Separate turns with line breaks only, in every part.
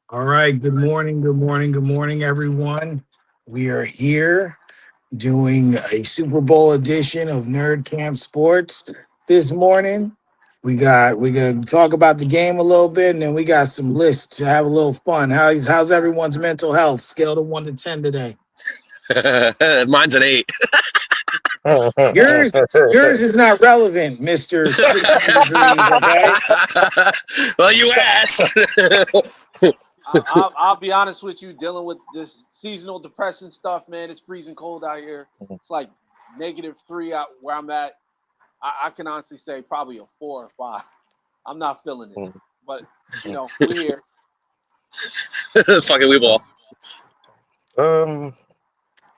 All right. Good morning. Good morning. Good morning, everyone. We are here doing a Super Bowl edition of Nerdcamp Sports this morning. We gonna talk about the game a little bit, and then we got some lists to have a little fun. How's everyone's mental health? Scale of 1 to 10 today.
Mine's an 8.
Yours is not relevant, Mister 600 degrees. Okay.
Well, you asked.
I'll be honest with you, dealing with this seasonal depression stuff, man. It's freezing cold out here. It's like -3 out where I'm at. I can honestly say probably a 4 or 5. I'm not feeling it, but we're here.
Fuck it, we will.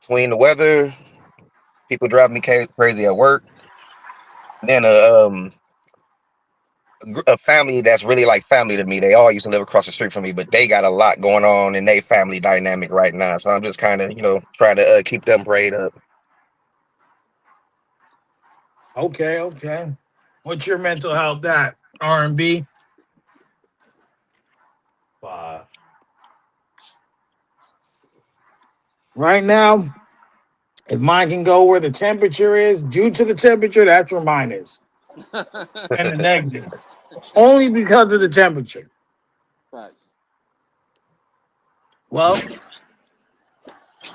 Between the weather, people drive me crazy at work, then a family that's really like family to me. They all used to live across the street from me, but they got a lot going on in their family dynamic right now. So I'm just kind of, trying to keep them prayed up.
Okay. What's your mental health at? R&B?
5.
Right now, if mine can go where the temperature is, due to the temperature, that's where mine is. And the negative. Only because of the temperature.
Facts.
Well,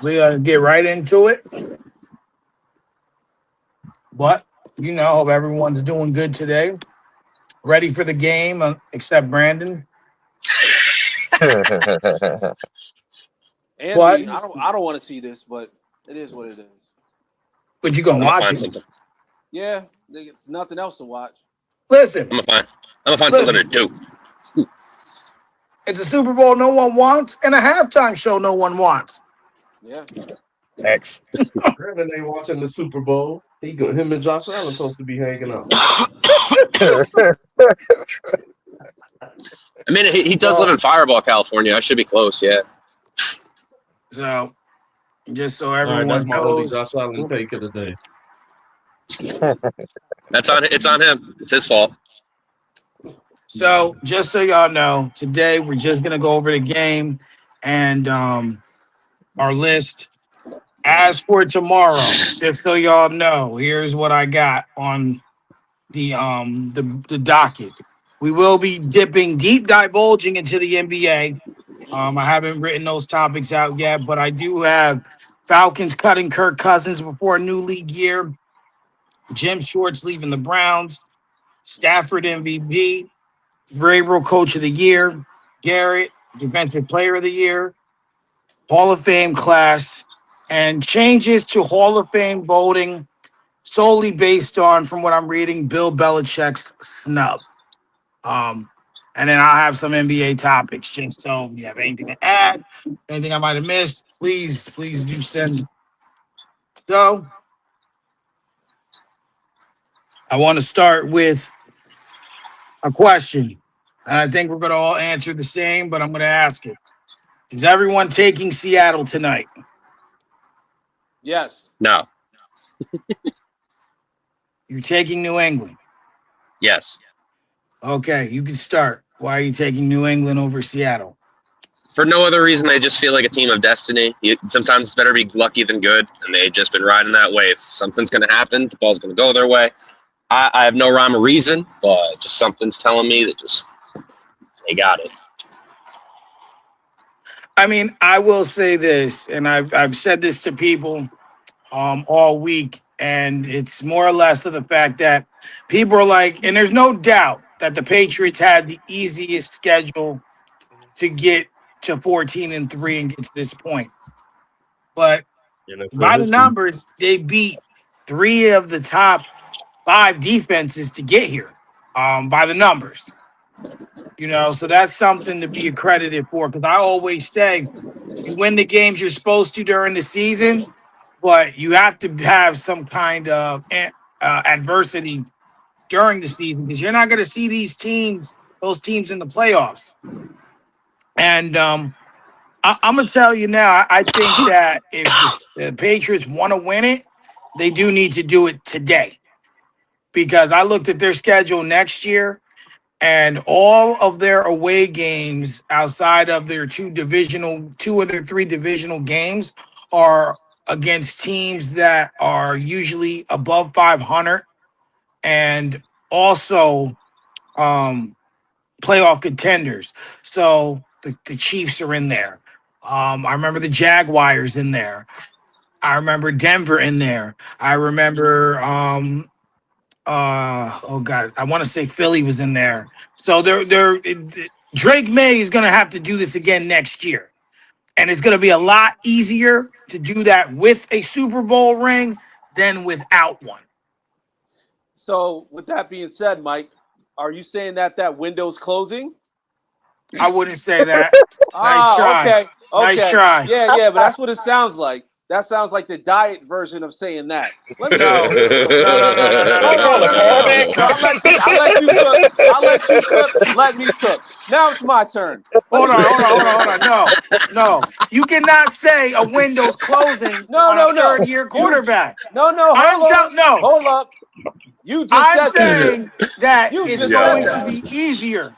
we gotta get right into it. But, hope everyone's doing good today. Ready for the game, except Brandon.
Anthony,
What?
I don't want to see this, but it is what it is.
But you gonna watch it.
Something.
Yeah, it's nothing else to watch.
Listen.
I'm gonna find something to do.
It's a Super Bowl no one wants and a halftime show no one wants.
Yeah.
X.
Brandon ain't watching the Super Bowl. Him and Josh Allen supposed to be hanging out.
I mean, he does live in Fireball, California. I should be close, yeah.
So, just so
All right,
everyone
that's my only
knows,
Josh Allen take of the day.
It's on him. It's his fault.
so just so y'all know, today we're just gonna go over the game and our list. As for tomorrow, just so y'all know, here's what I got on the docket. We will be deep divulging into the NBA. I haven't written those topics out yet, but I do have Falcons cutting Kirk Cousins before a new league year. Jim Shorts leaving the Browns. Stafford MVP. Vrabel Coach of the Year. Garrett Defensive Player of the Year. Hall of Fame class. And changes to Hall of Fame voting solely based on, from what I'm reading, Bill Belichick's snub. And then I'll have some NBA topics. Just so if you have anything to add, anything I might have missed, please do send. So I want to start with a question. And I think we're going to all answer the same, but I'm going to ask it. Is everyone taking Seattle tonight?
Yes.
No.
You're taking New England.
Yes.
Okay, you can start. Why are you taking New England over Seattle?
For no other reason, they just feel like a team of destiny. Sometimes it's better to be lucky than good, and they've just been riding that wave. If something's going to happen, the ball's going to go their way. I have no rhyme or reason, but just something's telling me that they got it.
I mean, I will say this, and I've said this to people all week, and it's more or less of the fact that people are like, and there's no doubt that the Patriots had the easiest schedule to get to 14-3 and get to this point. But by the numbers, they beat 3 of the top 5 defenses to get here by the numbers. So that's something to be accredited for, because I always say you win the games you're supposed to during the season, but you have to have some kind of adversity during the season, because you're not going to see those teams in the playoffs. And I'm going to tell you now, I think that if the Patriots want to win it, they do need to do it today, because I looked at their schedule next year, and all of their away games outside of their two of their three divisional games are against teams that are usually above 500 and also playoff contenders. So the Chiefs are in there. I remember the Jaguars in there. I remember Denver in there. I remember oh god, I want to say Philly was in there. So Drake May is going to have to do this again next year. And it's going to be a lot easier to do that with a Super Bowl ring than without one.
So, with that being said, Mike, are you saying that that window's closing?
I wouldn't say that. Nice try.
Okay,
Nice
okay,
try.
yeah, but that's what it sounds like. That sounds like the diet version of saying that. Let me
No.
finish this real
No,
quick.
no, no, no, no, no,
Hold
no,
on,
no,
no,
no,
no, no, no.
no, no.
I'll let you cook. I'll let you cook. Let me cook. Now it's my turn.
Hold on, hold on, hold on, hold on. No, no. You cannot say a window's closing
No,
on a
no, no.
third-year
You,
quarterback.
no,
I'm telling no.
hold up. You just
I'm
said that.
saying that
You
it's
just said
going to
that.
be easier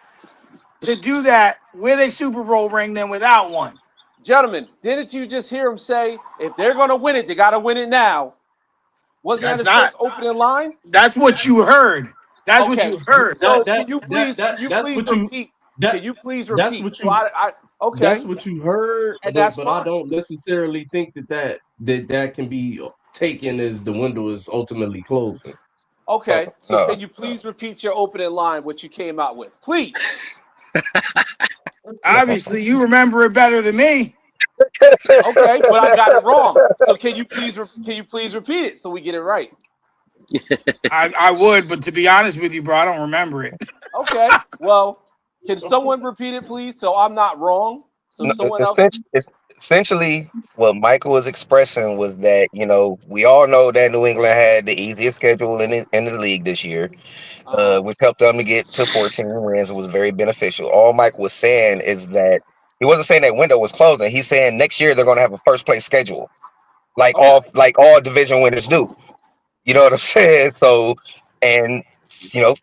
to do that with a Super Bowl ring than without one.
Gentlemen, didn't you just hear him say if they're gonna win it, they gotta win it now? Wasn't that
That's
his
not.
first opening line?
That's what you heard. That's what
Okay.
you heard.
So
That's what you
repeat?
that
Can you please
that's
repeat?
what
So
you
okay,
that's what you heard,
and
but
that's
I
fine.
don't necessarily think that can be taken as the window is ultimately closing.
Okay. So
No.
can you please repeat your opening line, what you came out with? Please.
Obviously, you remember it better than me.
Okay, but I got it wrong. So can you please repeat it so we get it right?
I would, but to be honest with you, bro, I don't remember it.
Okay. Well, can someone repeat it, please, so I'm not wrong? So
No,
someone else.
essentially, what Michael was expressing was that, we all know that New England had the easiest schedule in the league this year,
Uh
which helped them to get to 14 wins. It was very beneficial. All Mike was saying is that he wasn't saying that window was closing. He's saying next year they're going to have a first place schedule,
Okay.
like all division winners do. You know what I'm saying? So, and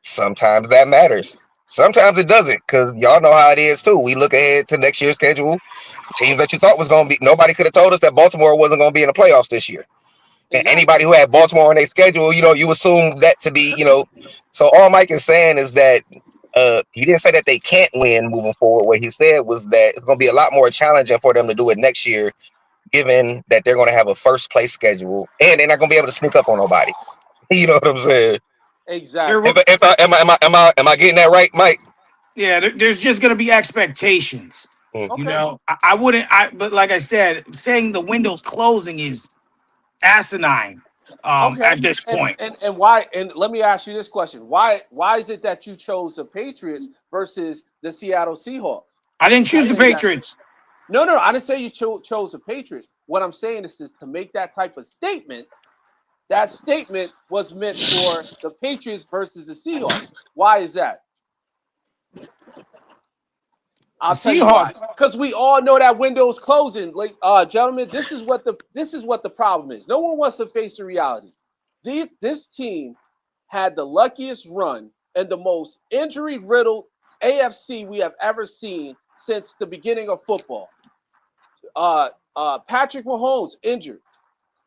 sometimes that matters. Sometimes it doesn't, because y'all know how it is too. We look ahead to next year's schedule. Teams that you thought was going to be, nobody could have told us that Baltimore wasn't going to be in the playoffs this year. And
Exactly.
anybody who had Baltimore on their schedule, you assume that to be. So all Mike is saying is that he didn't say that they can't win moving forward. What he said was that it's going to be a lot more challenging for them to do it next year, given that they're going to have a first place schedule and they're not going to be able to sneak up on nobody. You know what I'm saying?
There,
Exactly.
will-
Am I getting that right, Mike?
yeah, there's just gonna be expectations.
Mm.
You
Okay.
know, I wouldn't. But like I said, saying the window's closing is asinine.
Okay.
At this
And
point,
and and why? And let me ask you this question: Why is it that you chose the Patriots versus the Seattle Seahawks?
I didn't
I
choose the
think that
Patriots.
no. I didn't say you chose the Patriots. What I'm saying is to make that type of statement. That statement was meant for the Patriots versus the Seahawks. Why is that?
The
I'll tell you why.
Seahawks.
Because we all know that window's closing. Like, gentlemen, this is what the problem is. No one wants to face the reality. This team had the luckiest run and the most injury-riddled AFC we have ever seen since the beginning of football. Patrick Mahomes injured.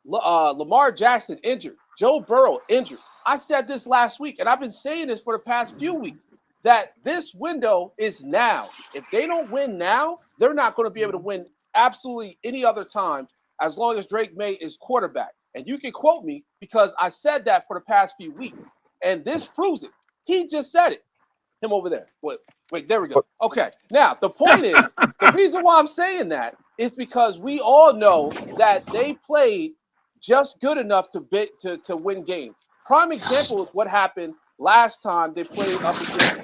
Lamar Jackson injured. Joe Burrow injured. I said this last week, and I've been saying this for the past few weeks, that this window is now. If they don't win now, they're not going to be able to win absolutely any other time as long as Drake May is quarterback. And you can quote me because I said that for the past few weeks. And this proves it. He just said it. Him over there. Wait, there we go. Okay. Now, the point is, the reason why I'm saying that is because we all know that they played just good enough to win games. Prime example is what happened last time they played up against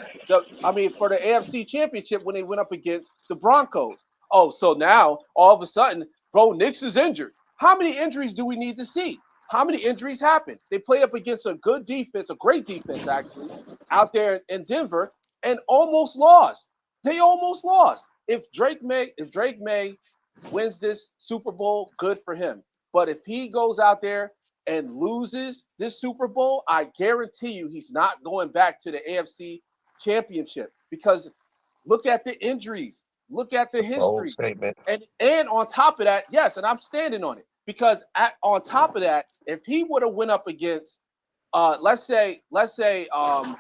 for the AFC Championship when they went up against the Broncos. Oh, so now all of a sudden, Bo Nix is injured. How many injuries do we need to see? How many injuries happened? They played up against a good defense, a great defense actually, out there in Denver, and almost lost. They almost lost. If Drake May wins this Super Bowl, good for him. But if he goes out there and loses this Super Bowl, I guarantee you he's not going back to the AFC championship because look at the injuries, look at the
It's a bold
history,
statement.
and on top of that, yes, and I'm standing on it because on top of that, if he would have went up against, let's say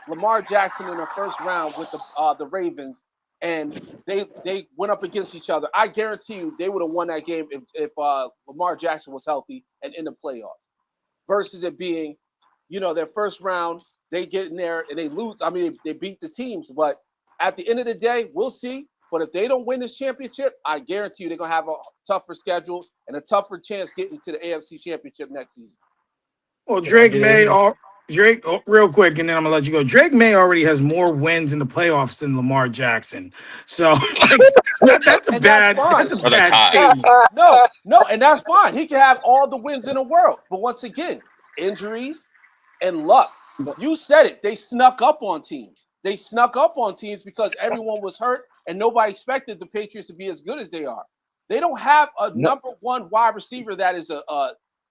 Lamar Jackson in the first round with the Ravens, and they went up against each other, I guarantee you they would have won that game if Lamar Jackson was healthy and in the playoffs. Versus it being, their first round, they get in there and they lose. I mean, they beat the teams, but at the end of the day, we'll see. But if they don't win this championship, I guarantee you they're gonna have a tougher schedule and a tougher chance getting to the AFC Championship next season.
Well, Drake real quick, and then I'm gonna let you go. Drake May already has more wins in the playoffs than Lamar Jackson, so that's a bad statement.
No, and that's fine. He can have all the wins in the world, but once again, injuries and luck. You said it. They snuck up on teams. They snuck up on teams because everyone was hurt and nobody expected the Patriots to be as good as they are. They don't have a number one wide receiver that is a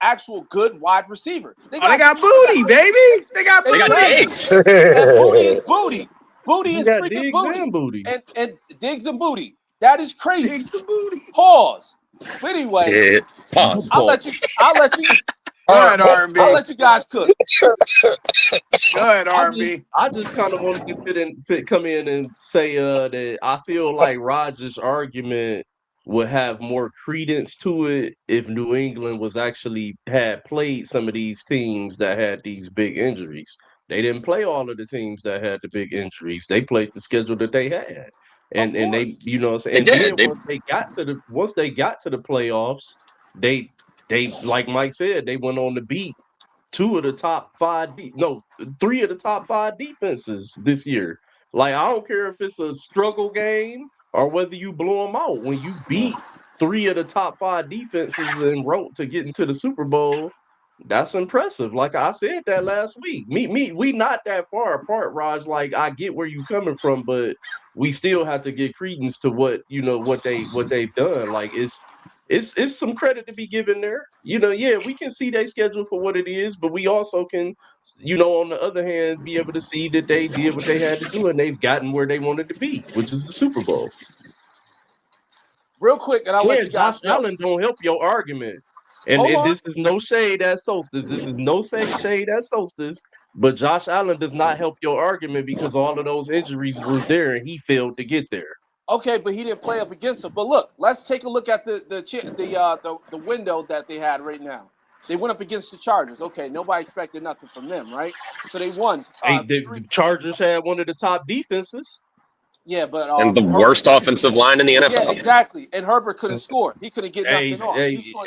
actual good wide receiver.
They got booty, baby. They got
Diggs.
And booty is booty. Booty is freaking
booty.
And Diggs and booty. That is crazy.
Diggs and booty.
Pause. But anyway,
Pause.
I'll let you.
Go ahead, R&B.
I'll let you guys cook.
Go ahead, R&B.
I just kind of wanted to come in and say that I feel like Rodgers' argument would have more credence to it if New England was actually had played some of these teams that had these big injuries. They didn't play all of the teams that had the big injuries. They played the schedule that they had. And they, and then once they got to the playoffs, they like Mike said, they went on to beat three of the top five defenses this year. Like, I don't care if it's a struggle game or whether you blow them out. When you beat three of the top five defenses en route to get into the Super Bowl, that's impressive. Like I said that last week. We not that far apart, Raj. Like, I get where you coming from, but we still have to give credence to what they've done. Like, it's some credit to be given there. We can see their schedule for what it is, but we also can, on the other hand, be able to see that they did what they had to do and they've gotten where they wanted to be, which is the Super Bowl.
Real quick, and I'll let you guys
Josh Allen don't help your argument. And this is no shade at Solstice. This is no shade at Solstice. But Josh Allen does not help your argument because all of those injuries were there and he failed to get there.
Okay, but he didn't play up against them. But look, let's take a look at the window that they had right now. They went up against the Chargers. Okay, nobody expected nothing from them, right? So they won.
The Chargers had one of the top defenses.
Yeah, but
and the worst offensive line in the NFL.
Yeah, exactly. And Herbert couldn't score. He couldn't get nothing off.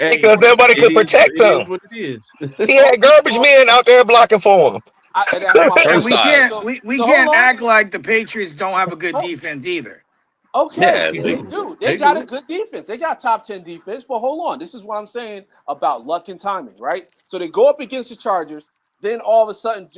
Because nobody could protect him.
What it is.
He had garbage men out there blocking for him.
We can't act like the Patriots don't have a good defense either.
Okay, they do. They got a good defense. They got top 10 defense. But hold on. This is what I'm saying about luck and timing, right? So they go up against the Chargers. Then all of a sudden,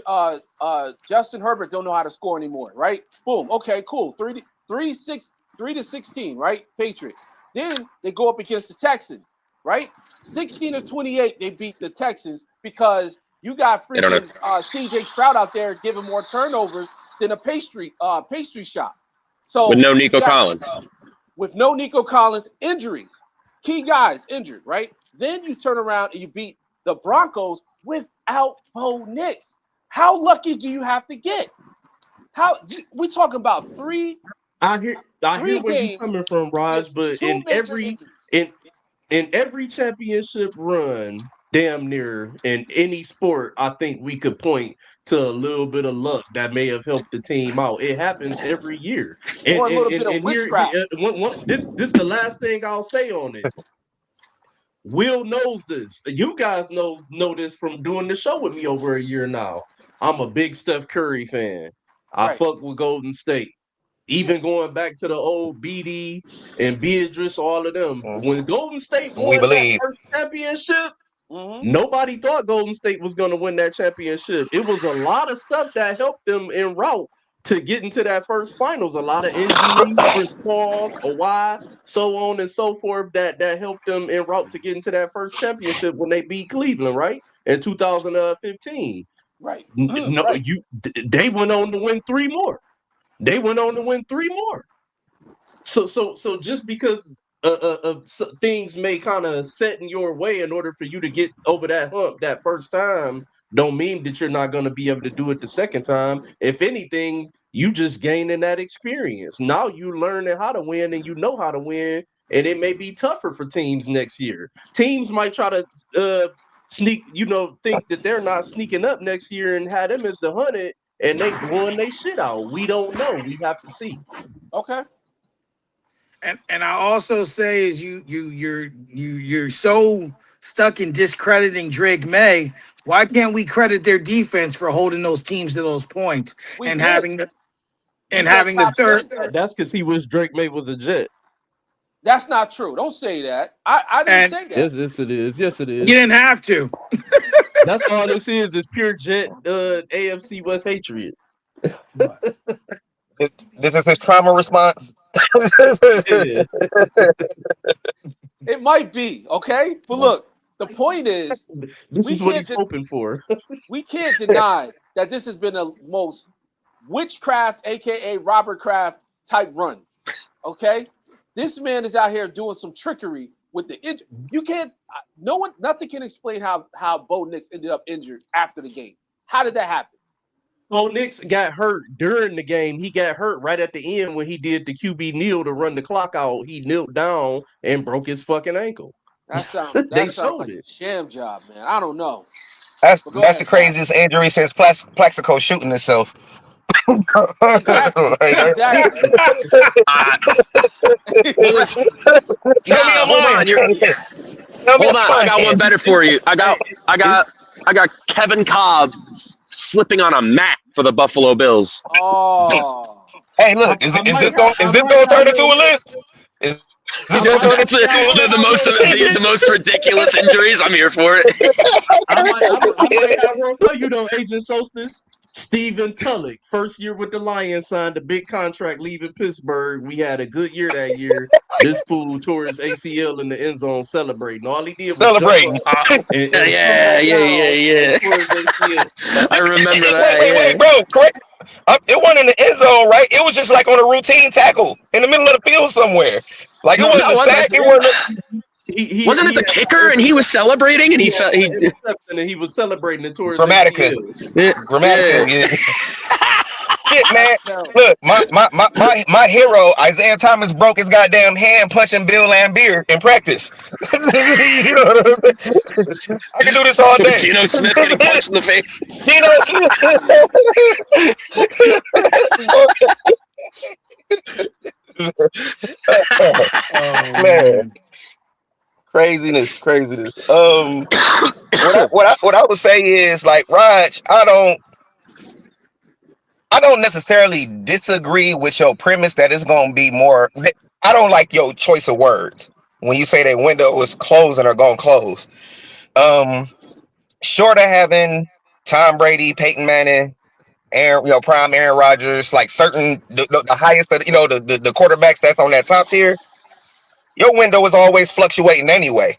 Justin Herbert don't know how to score anymore, right? Boom. Okay, cool. 3-16, right? Patriots. Then they go up against the Texans, right? 16-28, they beat the Texans because you got freaking C.J. Stroud out there giving more turnovers than a pastry shop. So
with no Nico Collins.
With no Nico Collins, injuries. Key guys injured, right? Then you turn around and you beat the Broncos without Bo Nix. How lucky do you have to get? We talking about three?
I hear where you're coming from, Raj. But in every championship run, damn near in any sport, I think we could point to a little bit of luck that may have helped the team out. It happens every year.
Or a little bit of witchcraft.
This is the last thing I'll say on it. Will knows this. You guys know this from doing the show with me over a year now. I'm a big Steph Curry fan. I fuck with Golden State. Even going back to the old BD and Beatrice, all of them. When Golden State won that first championship, nobody thought Golden State was going to win that championship. It was a lot of stuff that helped them en route to get into that first finals. A lot of injuries, Chris Paul, Kawhi, so on and so forth, that helped them en route to get into that first championship when they beat Cleveland, right? In 2015.
Right.
They went on to win 3 more. They went on to win 3 more. So just because things may kind of set in your way in order for you to get over that hump that first time, don't mean that you're not going to be able to do it the second time. If anything, you just gaining that experience. Now you learning how to win and you know how to win, and it may be tougher for teams next year. Teams might try to sneak, think that they're not sneaking up next year and have them as the 100, and they blowing their shit out. We don't know. We have to see.
Okay.
And I also say is you're so stuck in discrediting Drake May. Why can't we credit their defense for holding those teams to those points
We
and
did.
having the
You
and
said
having the
top
third
10.
That's because he wish Drake May was a Jet.
That's not true. Don't say that. I didn't
and
say that.
Yes, it is. Yes, it
you
is.
didn't have to.
That's all this is pure Jet AFC West hatred.
This is his trauma response.
Yeah.
It might be, okay? But look, the point is,
This
we
is what
can't
he's hoping for.
we can't deny that this has been the most witchcraft, aka Robert Kraft type run. Okay, this man is out here doing some trickery with the injury. You can't. Nothing can explain how Bo Nix ended up injured after the game. How did that happen?
Bo Nix got hurt during the game. He got hurt right at the end when he did the QB kneel to run the clock out. He knelt down and broke his fucking ankle.
That sounds
They
sounds
showed
like a
it.
sham job, man. I don't know.
That's
But go
that's the
ahead, Ty.
craziest injury since Plaxico shooting himself.
Exactly. Exactly.
What was?
Tell me
Nah,
I'm
hold on.
lying. Tell me
Hold
I'm
on. I got one
lying.
better for you. I got Kevin Cobb slipping on a mat for the Buffalo Bills.
Oh,
Hey, look, is this gonna turn into a list? Is this gonna turn
That's
into a list?
the most ridiculous injuries. I'm here for it.
I might have one for you though, Agent Solstice. Stephen Tulloch, first year with the Lions, signed a big contract leaving Pittsburgh. We had a good year that year. This fool tore his ACL in the end zone celebrating. All he did was jump
Celebrating.
up and come
Yeah.
back down and tore his ACL.
I remember
Wait,
that.
bro. Correct. It wasn't in the end zone, right? It was just like on a routine tackle in the middle of the field somewhere. Like it
No,
wasn't
No,
a
wasn't
sack. It wasn't.
wasn't it the kicker? And he was celebrating, and he felt he.
interception and he was celebrating and tore his
Grammatica.
ACL.
Grammatica.
Yeah.
Yeah. Shit, man.
that's terrible.
Look, my hero Isaiah Thomas broke his goddamn hand punching Bill Lambier in practice. You know what I'm saying? I can do this all day.
Geno Smith getting punched in the face.
Oh
Man,
man.
craziness. What I would say is like Raj, I don't necessarily disagree with your premise that it's gonna be more. I don't like your choice of words when you say that window is closing or gonna close. Short of having Tom Brady, Peyton Manning, prime Aaron Rodgers, like certain the highest, the quarterbacks that's on that top tier, your window is always fluctuating anyway.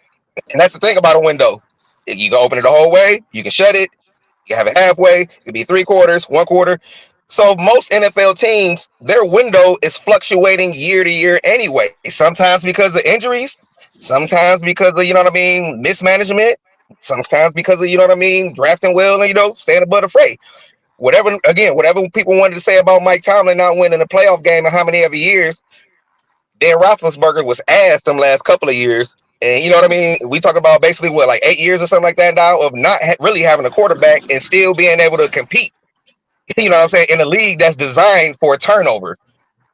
And that's the thing about a window. You can open it the whole way, you can shut it, you can have it halfway, it could be 3/4, 1/4. So most NFL teams, their window is fluctuating year to year anyway. Sometimes because of injuries, sometimes because of, mismanagement, sometimes because of, drafting well and, staying above the fray. Whatever people wanted to say about Mike Tomlin not winning a playoff game in how many ever years, Dan Roethlisberger was ass them last couple of years. And you know what I mean? We talk about basically like 8 years or something like that now of not really having a quarterback and still being able to compete. You know what I'm saying? In a league that's designed for a turnover.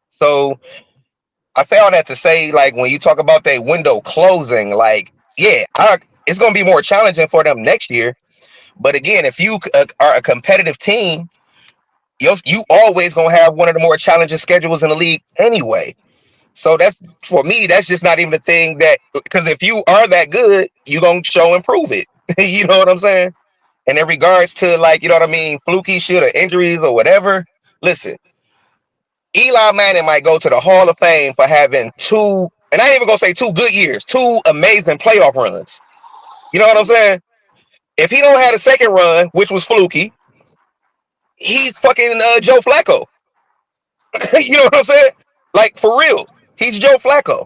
So I say all that to say, like, when you talk about that window closing, like, yeah, it's going to be more challenging for them next year. But again, if you are a competitive team, you always going to have one of the more challenging schedules in the league anyway. So that's, for me, that's just not even a thing that, because if you are that good, you're going to show and prove it. You know what I'm saying? And in regards to, like, you know what I mean, fluky shit or injuries or whatever, listen, Eli Manning might go to the Hall of Fame for having two, and I ain't even gonna say 2 good years, 2 amazing playoff runs. You know what I'm saying? If he don't have a second run, which was fluky, he's fucking Joe Flacco. You know what I'm saying? Like for real, he's Joe Flacco.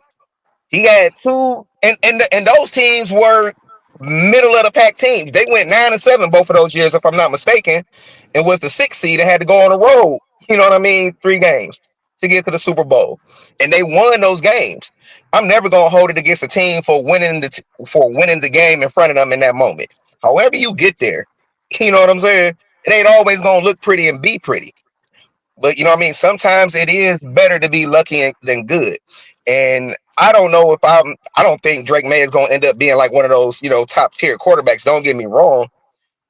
He had two, and those teams were middle of the pack teams. They went 9-7 both of those years, if I'm not mistaken. It was the 6th seed and had to go on the road. You know what I mean? 3 games to get to the Super Bowl, and they won those games. I'm never gonna hold it against a team for winning the game in front of them in that moment. However you get there, you know what I'm saying? It ain't always gonna look pretty and be pretty. But you know what I mean? Sometimes it is better to be lucky than good. And I don't know if I don't think Drake May is going to end up being like one of those, top tier quarterbacks. Don't get me wrong.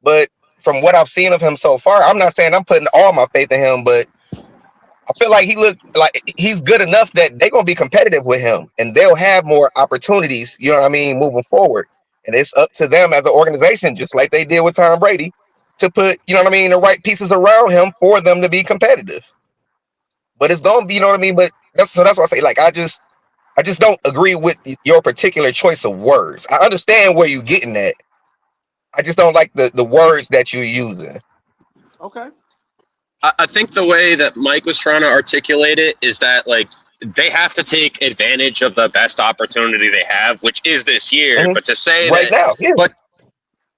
But from what I've seen of him so far, I'm not saying I'm putting all my faith in him, but I feel like he looked like he's good enough that they're going to be competitive with him and they'll have more opportunities, you know what I mean, moving forward. And it's up to them as an organization, just like they did with Tom Brady, to put, you know what I mean, the right pieces around him for them to be competitive. But it's gonna be, you know what I mean. But that's why I say, like, I just don't agree with your particular choice of words. I understand where you're getting at. I just don't like the words that you're using.
Okay.
I think the way that Mike was trying to articulate it is that, like, they have to take advantage of the best opportunity they have, which is this year.
Mhm.
But to say
Right
that,
now, yeah.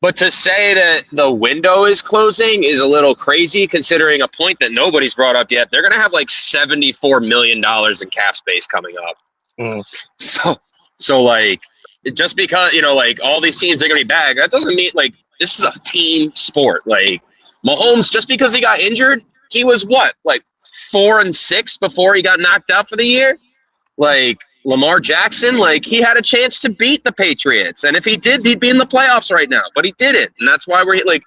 but to say that the window is closing is a little crazy, considering a point that nobody's brought up yet. They're going to have like $74 million in cap space coming up.
Mm.
So like, just because, like, all these teams are going to be back, that doesn't mean, like, this is a team sport. Like, Mahomes, just because he got injured, he was what, like 4-6 before he got knocked out for the year? Like, Lamar Jackson, like, he had a chance to beat the Patriots. And if he did, he'd be in the playoffs right now. But he didn't. And that's why we're like,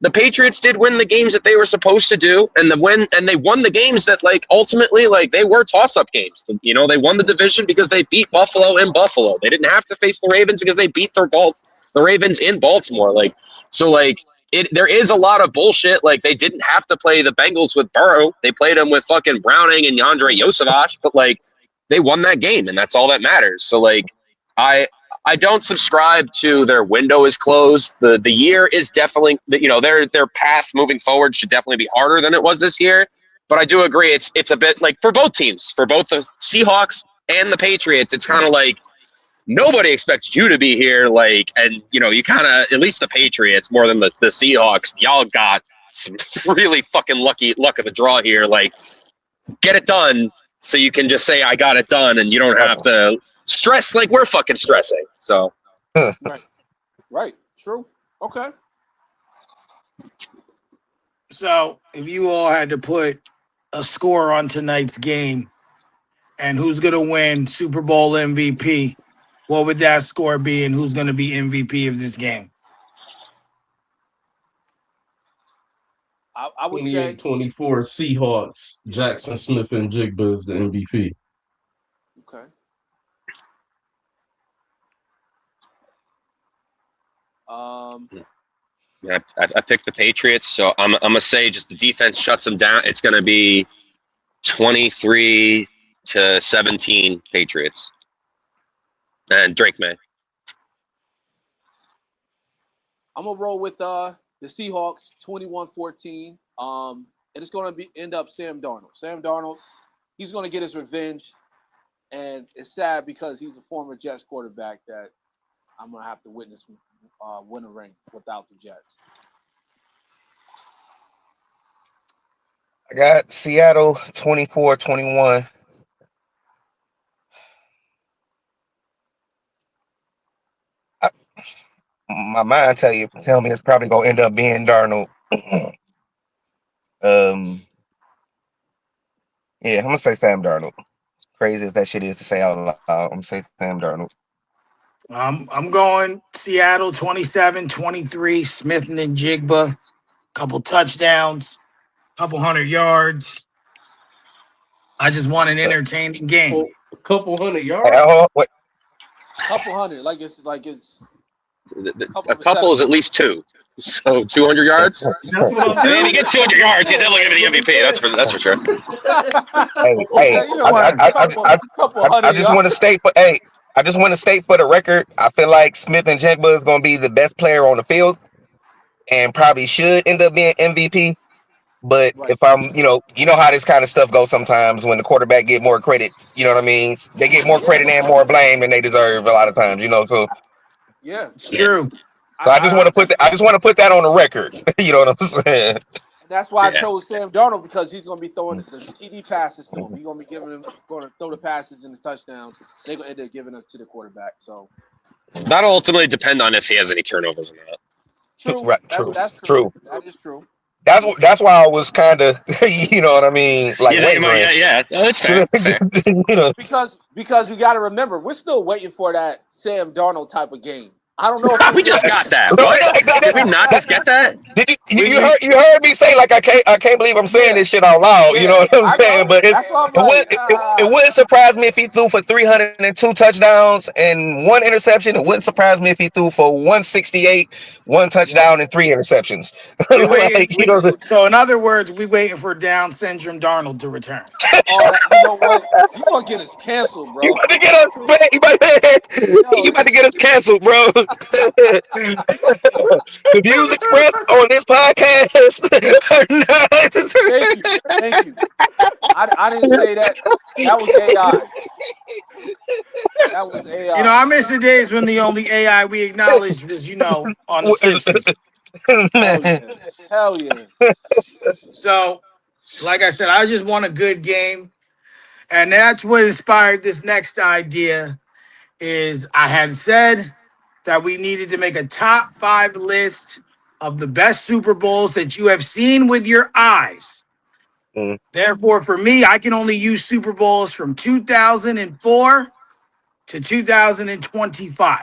the Patriots did win the games that they were supposed to do, and they won the games that, like, ultimately, like, they were toss-up games. They won the division because they beat Buffalo in Buffalo. They didn't have to face the Ravens because they beat the Ravens in Baltimore. Like, so, like, there is a lot of bullshit. Like, they didn't have to play the Bengals with Burrow. They played them with fucking Browning and Yandre Yosevich, but, like, they won that game, and that's all that matters. So, like, I don't subscribe to their window is closed. The year is definitely, their path moving forward should definitely be harder than it was this year. But I do agree it's a bit like for both teams, for both the Seahawks and the Patriots, it's kind of like nobody expects you to be here. Like, and you kind of, at least the Patriots more than the Seahawks, y'all got some really fucking luck of the draw here. Like, get it done so you can just say I got it done, and you don't have to stress like we're fucking stressing. So
right, true. Okay.
So if you all had to put a score on tonight's game and who's going to win Super Bowl MVP, what would that score be, and who's going to be MVP of this game?
I would say
28-24 Seahawks. Jackson Smith and Jigba is the MVP.
okay.
Yeah, I picked the Patriots, so I'm gonna say just the defense shuts them down. It's gonna be 23-17 Patriots, and Drake May.
I'm gonna roll with the Seahawks 21-14. And it's gonna end up Sam Darnold. Sam Darnold, he's gonna get his revenge, and it's sad because he's a former Jets quarterback that I'm gonna have to witness win a ring without the Jets.
I got Seattle 24-21. My mind tell me it's probably gonna end up being Darnold. Yeah, I'm gonna say Sam Darnold. Crazy as that shit is to say out loud, I'm gonna say Sam Darnold.
I'm going Seattle 27-23, Smith and Jigba, couple touchdowns, couple 100 yards. I just want an entertaining game.
A couple 100 yards.
Couple hundred,
A couple is at least 2, so 200 yards.
That's what I'm
If
saying.
he gets 200 yards, he's definitely gonna be the MVP. That's for sure.
I just want to state for the record, I feel like Smith and Jigba is going to be the best player on the field and probably should end up being MVP. But
Right.
if I'm, you know how this kind of stuff goes sometimes when the quarterback get more credit. You know what I mean? They get more
Yeah.
credit and more blame than they deserve a lot of times. So
Yeah.
It's
Yeah.
true.
I just want to put that. I just want to put that on the record. You know what I'm saying?
And that's why I
Yeah.
chose Sam Darnold because he's going to be throwing the TD passes to him. He's going to be going to throw the passes and the touchdowns. They're going to end up giving it to the quarterback. So
That'll ultimately depend on if he has any turnovers or not.
true.
Right.
That's true.
True.
That is true.
That's why I was kind of, you know what I mean, like
Yeah, you might,
wavering.
yeah. No, that's fair. That's fair.
You know,
Because we got to remember we're still waiting for that Sam Darnold type of game. I don't know if
We
we
just
really.
got that.
no,
What?
exactly.
Did we not just get that?
Did you,
We,
you
we
heard me say like I can't believe I'm saying
Yeah.
this shit out loud. You know
Yeah.
what I'm
I
saying?
know.
But
That's why I'm
it would
like,
it wouldn't surprise me if he threw for 302 touchdowns and one interception. It wouldn't surprise me if he threw for 168, one
yep.
touchdown and three interceptions.
we waiting.
Like
So in other words, we waiting for Down syndrome Darnold to return.
All that. You know what? You gonna get us canceled,
you
bro.
about to get us,
Yo,
you about to get us canceled, bro. The views expressed on this podcast are
thank you, thank you. I didn't say that. That was AI. That was AI.
I miss the days when the only AI we acknowledged was, on The Simpsons.
Hell
not.
yeah. Hell yeah.
So, like I said, I just want a good game. And that's what inspired this next idea is I had said that we needed to make a top 5 list of the best Super Bowls that you have seen with your eyes.
Mm,
Therefore, for me, I can only use Super Bowls from 2004 to 2025.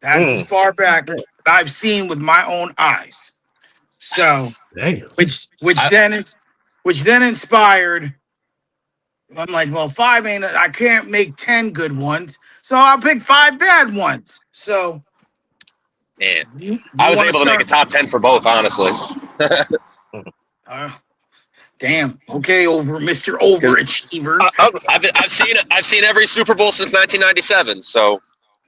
That's as
mm,
far back I've seen with my own eyes. So,
Damn.
which
I,
then inspired. I'm like, well, 5 ain't. I can't make 10 good ones, so I'll pick 5 bad ones. So,
man,
you
I was
want to
able to make a
start?
top 10 for both, honestly.
mm.
Uh, damn. Okay, over Mr.
Because
Overachiever.
I,
I've seen every Super Bowl since 1997. So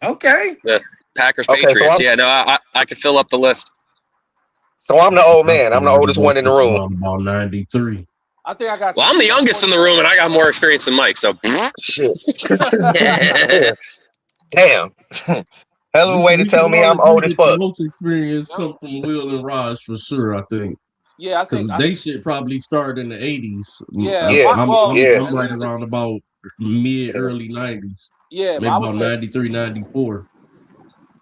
Okay.
the Packers
okay,
Patriots. Yeah, no, I could fill up the list.
so I'm the old
I
man. I'm the
started
oldest one in the
this
room.
about 93.
I think I got
Well, I'm the youngest in the room,
24.
and I got more experience than Mike. So
Shit.
yeah,
Damn. Hell of a way to
We can
tell me
all
I'm
agree
old as
that the
fuck.
most experience
Yep.
come from Will and Raj for sure. I think
Yeah, I
because
think.
they should probably start in the 80s.
Yeah,
Yeah, yeah.
I'm
at
right
least
around about mid
Yeah.
early 90s,
yeah, but
maybe
I would
about
say
93, 94.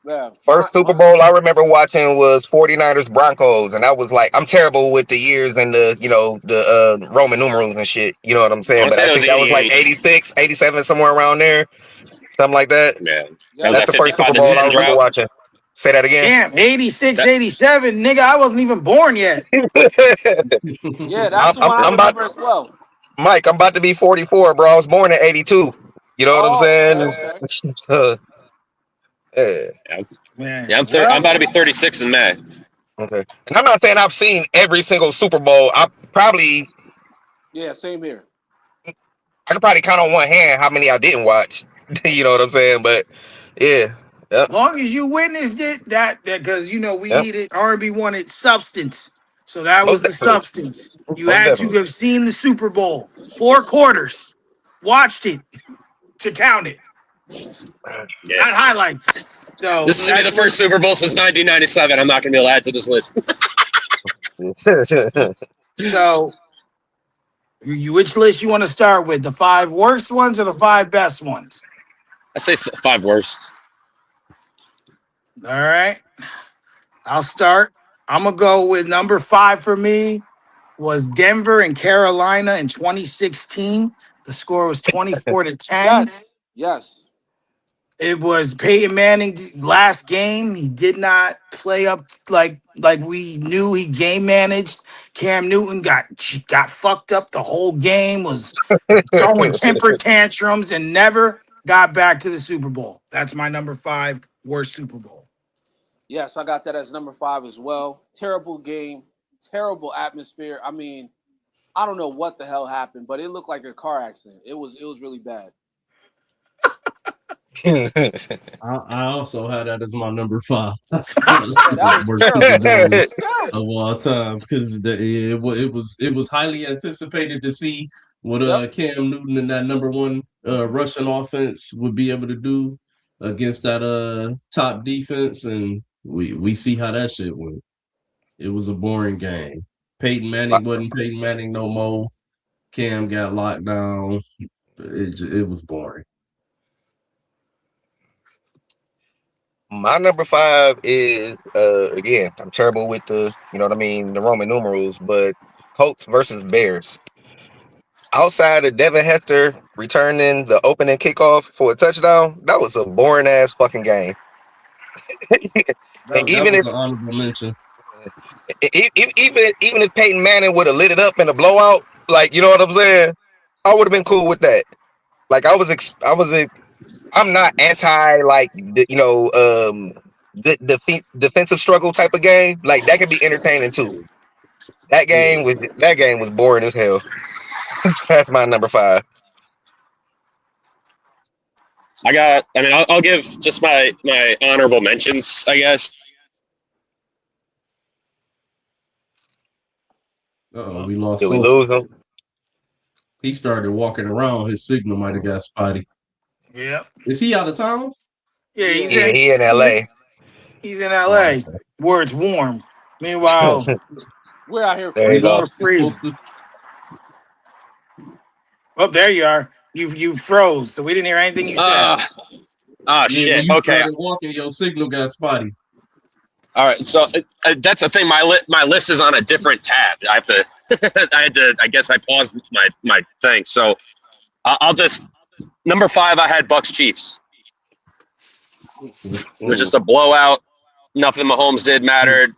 yeah.
First Super Bowl I remember watching was 49ers Broncos, and I was like, I'm terrible with the years and the Roman numerals and shit. You know what I'm
I
saying?
want to
But
say
I
that was
think that was like
88.
86, 87, somewhere around there, something like that.
Man, that was
Yep.
That's
that
the first Super
55 to
Bowl I
10
remember
drought.
watching. Say that again.
Damn, 86,
That
87, nigga, I wasn't even born yet.
Yeah, that's
I'm,
the
I'm,
one I
I'm about
remember as well.
Mike. I'm about to be 44, bro. I was born in '82. You know what I'm
Oh, okay,
saying?
okay.
Yeah.
yeah,
Man,
yeah, I'm
well,
about to be 36 in May.
Okay. And I'm not saying I've seen every single Super Bowl.
Yeah, same here.
I could probably count on one hand how many I didn't watch. You know what I'm saying? But yeah. Yep.
long as you witnessed it, that because we
Yep.
needed R&B wanted substance. So that
Most
was the
definitely.
substance. You
Most
had to
definitely.
have seen the Super Bowl, 4 quarters, watched it to count it,
Yeah,
not highlights. So
this is gonna be the
that's what.
first Super Bowl since 1997. I'm not gonna be able to add to this list.
So which list you want to start with? The 5 worst ones or the 5 best ones?
I say 5 worst.
All right, I'll start. I'm gonna go with number 5 for me was Denver and Carolina in 2016. The score was 24-10.
Yes, yes.
It was Peyton Manning's last game. He did not play up like we knew he game managed. Cam Newton got fucked up the whole game, was throwing temper tantrums and never got back to the Super Bowl. That's my number 5 worst Super Bowl.
Yes, I got that as number 5 as well. Terrible game, terrible atmosphere. I mean, I don't know what the hell happened, but it looked like a car accident. It was really bad.
I also had that as my number 5.
Yeah, that was
Worst
terrible.
Super Bowl
It's good.
of all time because it was highly anticipated to see what
Yep.
Cam Newton and that number one rushing offense would be able to do against that top defense, and we see how that shit went. It was a boring game. Peyton
my,
Manning wasn't Peyton Manning no more. Cam got locked down. It was boring.
my number 5 is again, I'm terrible with the, you know what I mean, the Roman numerals, but Colts versus Bears. Outside of Devin Hester returning the opening kickoff for a touchdown, that was a boring ass fucking game. And
That was an honorable mention.
even if Peyton Manning would have lit it up in a blowout, like, you know what I'm saying, I would have been cool with that. Like I'm not anti, like, defensive struggle type of game. Like, that could be entertaining too.
Yeah.
That game was boring as hell. That's my number 5.
I'll give just my honorable mentions, I guess.
We lost
Did we
Sosa.
lose them?
He started walking around. His signal might have got spotty.
Yeah.
Is he out of town?
Yeah, he's
Yeah,
in
he in LA.
he's in LA where it's warm. Meanwhile,
We're out here
There you
freezing.
go.
we're freezing. Oh, there you are. You froze, so we didn't hear anything you said.
When
Shit.
you
Okay.
started walking, your signal got spotty.
All right. So that's the thing. My list is on a different tab. I have to. I guess I paused my thing. So I'll just number 5. I had Bucks Chiefs. It was just a blowout. Nothing Mahomes did mattered.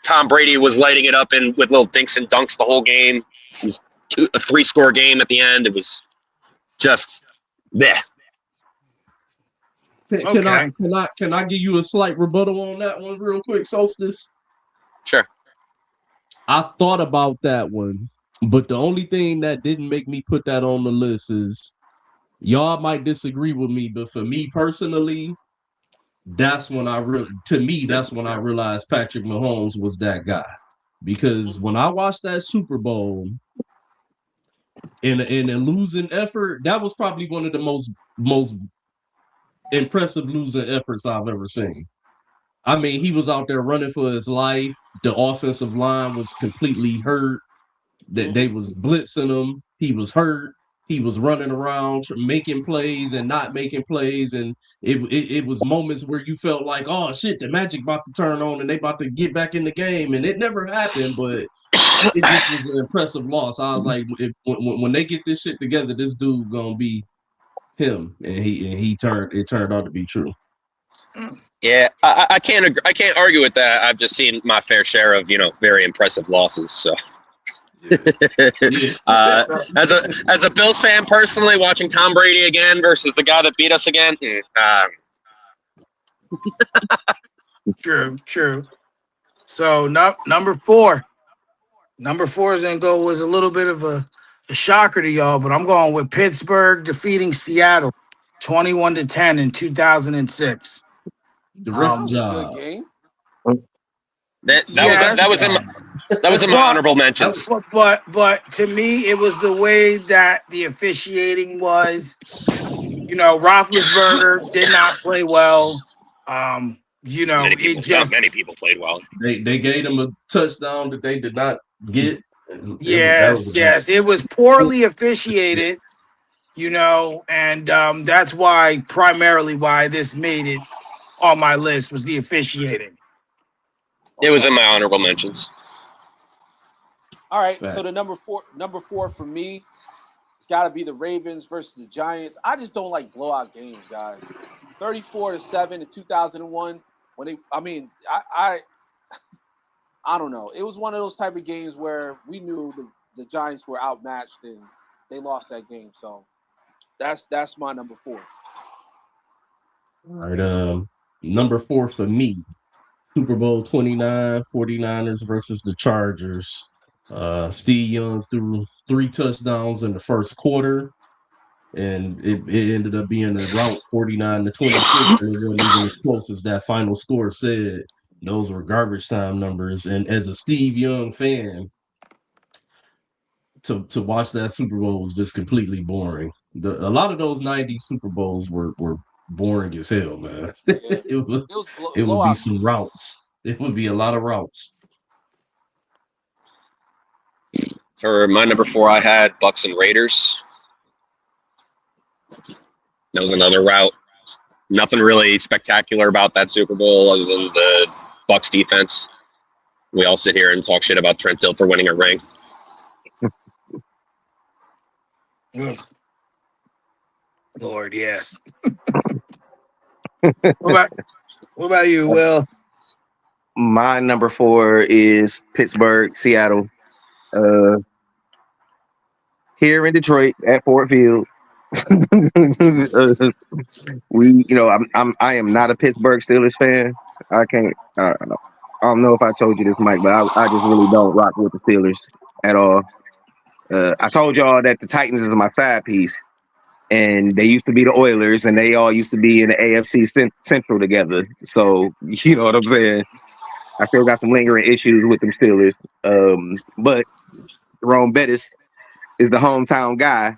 Tom Brady was lighting it up with little dinks and dunks the whole game. It was a 3-score game at the end. It was just bleh.
Can I give you a slight rebuttal on that one real quick, Solstice?
Sure.
I thought about that one, but the only thing that didn't make me put that on the list is y'all might disagree with me, but for me personally, that's when I realized Patrick Mahomes was that guy. Because when I watched that Super Bowl in a losing effort, that was probably one of the most impressive losing efforts I've ever seen. I mean, he was out there running for his life. The offensive line was completely hurt. That they was blitzing him. He was hurt. He was running around making plays and not making plays, and it was moments where you felt like, oh shit, the magic about to turn on and they about to get back in the game, and it never happened, but it just was an impressive loss. I was like, when they get this shit together, this dude gonna be him, and it turned out to be true.
Yeah, I can't argue with that. I've just seen my fair share of very impressive losses. So, as a Bills fan personally, watching Tom Brady again versus the guy that beat us again.
True. So number 4. Number 4 is gonna go was a little bit of a shocker to y'all, but I'm going with Pittsburgh defeating Seattle 21-10 in 2006.
The rough
That was a good game.
That was in my honorable mentions.
But to me, it was the way that the officiating was. Roethlisberger did not play well.
Not many people played well.
They gave him a touchdown that they did not get.
Yes. It was poorly officiated, and that's primarily why this made it on my list was the officiating.
It was in my honorable mentions.
All right, so the number four for me, it's got to be the Ravens versus the Giants. I just don't like blowout games, guys. 34-7 in 2001. I don't know. It was one of those type of games where we knew the Giants were outmatched and they lost that game. So that's my number 4.
All right, number 4 for me, Super Bowl 29, 49ers versus the Chargers. Steve Young threw 3 touchdowns in the first quarter. and it ended up being a route 49-26, and it wasn't even as close as that final score said. Those were garbage time numbers, and as a Steve Young fan, to watch that Super Bowl was just completely boring. A lot of those '90s Super Bowls were boring as hell, man.
Yeah.
it would be some routes. It would be a lot of routes.
For my number 4, I had Bucks and Raiders. That was another route. Nothing really spectacular about that Super Bowl other than the Bucks defense. We all sit here and talk shit about Trent Dilfer winning a ring.
Ugh. Lord, yes. What about you, Will?
My number 4 is Pittsburgh, Seattle. Here in Detroit at Ford Field. I am not a Pittsburgh Steelers fan. I can't. I don't know if I told you this, Mike, but I just really don't rock with the Steelers at all. I told y'all that the Titans is my side piece, and they used to be the Oilers, and they all used to be in the AFC Central together. So you know what I'm saying. I still got some lingering issues with them Steelers. But Jerome Bettis is the hometown guy,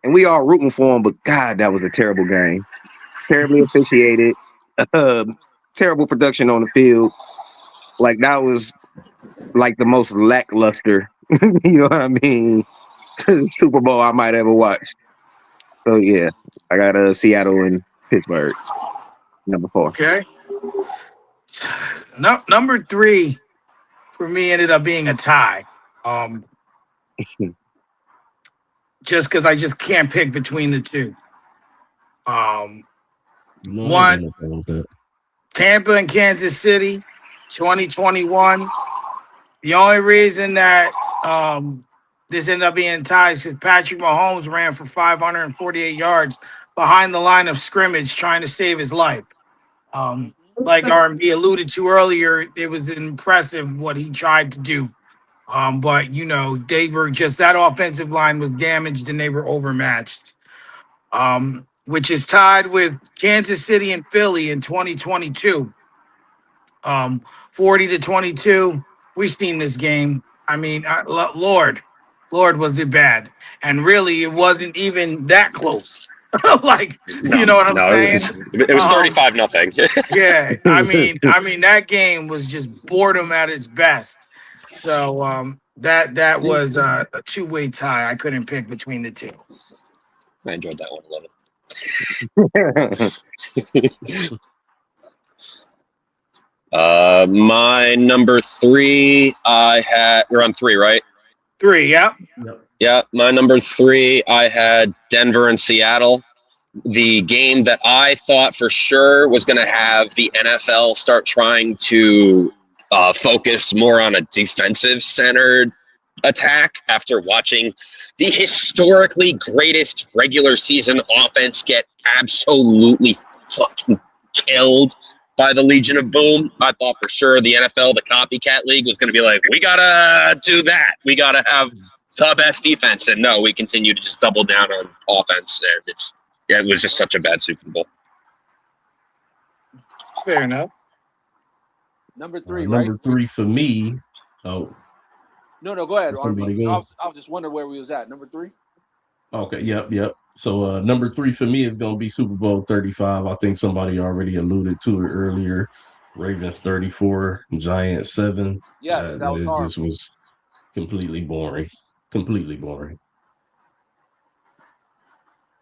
and we all rooting for him. But God, that was a terrible game. Terribly officiated. Terrible production on the field. Like that was like the most lackluster, you know what I mean, Super Bowl I might ever watch. So yeah, I got Seattle and Pittsburgh, number 4.
Okay. No, number 3 for me ended up being a tie. Just because I just can't pick between the two. One, Tampa and Kansas City, 2021. The only reason that this ended up being tied is because Patrick Mahomes ran for 548 yards behind the line of scrimmage trying to save his life. Like R&B alluded to earlier, it was impressive what he tried to do. But, they were just, that offensive line was damaged and they were overmatched. Which is tied with Kansas City and Philly in 2022. 40-22. We've seen this game. I mean, Lord, was it bad? And really, it wasn't even that close. You know what I'm saying?
It was 35-0.
Yeah, I mean, that game was just boredom at its best. So that was a two-way tie. I couldn't pick between the two.
I enjoyed that one a little. My number 3, we're on 3, right?
3, yeah.
Yeah, my number 3, I had Denver and Seattle. The game that I thought for sure was going to have the NFL start trying to focus more on a defensive-centered attack after watching the historically greatest regular season offense get absolutely fucking killed by the Legion of Boom. I thought for sure the NFL, the copycat league, was going to be like, we got to do that. We got to have the best defense. And no, we continue to just double down on offense. It was just such a bad Super Bowl.
Fair enough.
Number 3, right?
Number 3 for me. Oh.
No, go ahead. I was just wondering where we was at. Number 3?
Okay, yep. So number 3 for me is going to be Super Bowl 35. I think somebody already alluded to it earlier. Ravens 34, Giants 7.
Yes, that was hard.
It just was completely boring. Completely boring.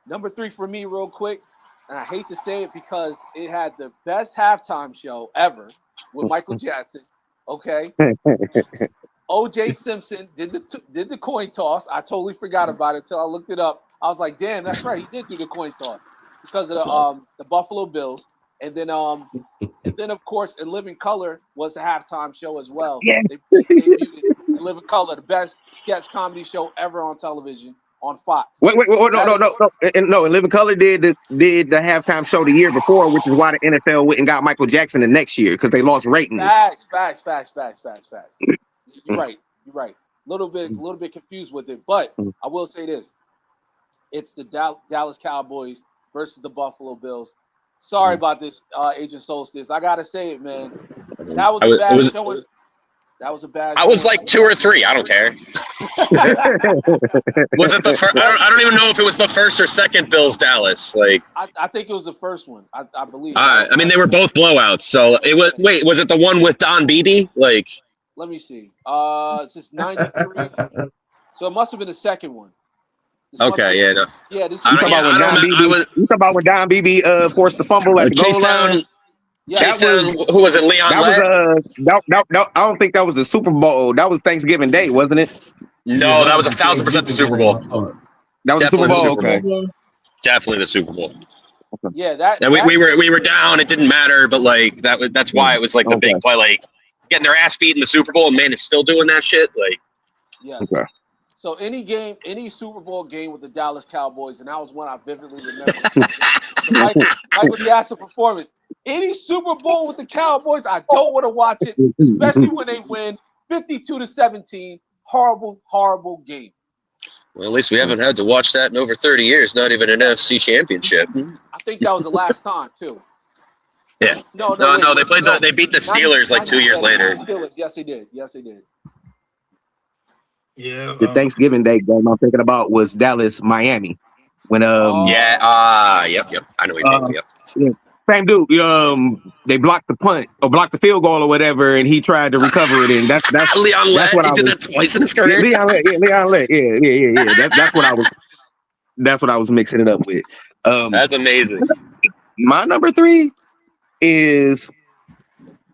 Number 3 for me, real quick, and I hate to say it because it had the best halftime show ever with Michael Jackson. Okay. O.J. Simpson did the coin toss. I totally forgot about it until I looked it up. I was like, damn, that's right. He did do the coin toss because of the Buffalo Bills. And then of course, In Living Color was the halftime show as well.
Yeah.
They debuted In Living Color, the best sketch comedy show ever on television on Fox.
Wait, no. In Living Color did the halftime show the year before, which is why the NFL went and got Michael Jackson the next year because they lost ratings.
Facts. You're right. A little bit confused with it, but I will say this: It's the Dallas Cowboys versus the Buffalo Bills. Sorry about this, Agent Solstice. I gotta say it, man. That was a bad showing. That was a bad.
I was like 2 or 3. I don't care. Was it the first? I don't even know if it was the first or second Bills Dallas. Like
I think it was the first one. I believe.
I mean, they were both blowouts. So it was. Wait, was it the one with Don Beebe? Like,
let me see. It's just 93. So it must have been the second one.
Okay, yeah, no.
Yeah, this is.
You talking about when Don Beebe forced the fumble at the goal line?
Yeah,
who was it? Leon.
That I don't think that was the Super Bowl. That was Thanksgiving Day, wasn't it?
No, that was 1,000% the Super Bowl.
That was
Definitely
the Super Bowl. Okay,
definitely the Super Bowl.
Yeah, that.
And we were down. It didn't matter, but like that's why it was like the big play, like getting their ass beat in the Super Bowl, and man, it's still doing that shit. Like,
yeah. Okay. So any Super Bowl game with the Dallas Cowboys, and that was one I vividly remember. Michael Jackson performance. Any Super Bowl with the Cowboys, I don't want to watch it, especially when they win 52-17. Horrible, horrible game.
Well, at least we haven't had to watch that in over 30 years. Not even an NFC Championship.
I think that was the last time too.
Yeah. No. They beat the Steelers like 2 years later.
Steelers. Yes, they did.
Yeah.
The Thanksgiving Day game I'm thinking about was Dallas, Miami. When
yep. I know what you're talking about.
Yeah. Same dude. They blocked the punt or blocked the field goal or whatever, and he tried to recover it. And that's
Leon Lett. He did that twice in his career.
Leon Lett. Yeah. That's what I was. That's what I was mixing it up with.
That's amazing.
My number 3 is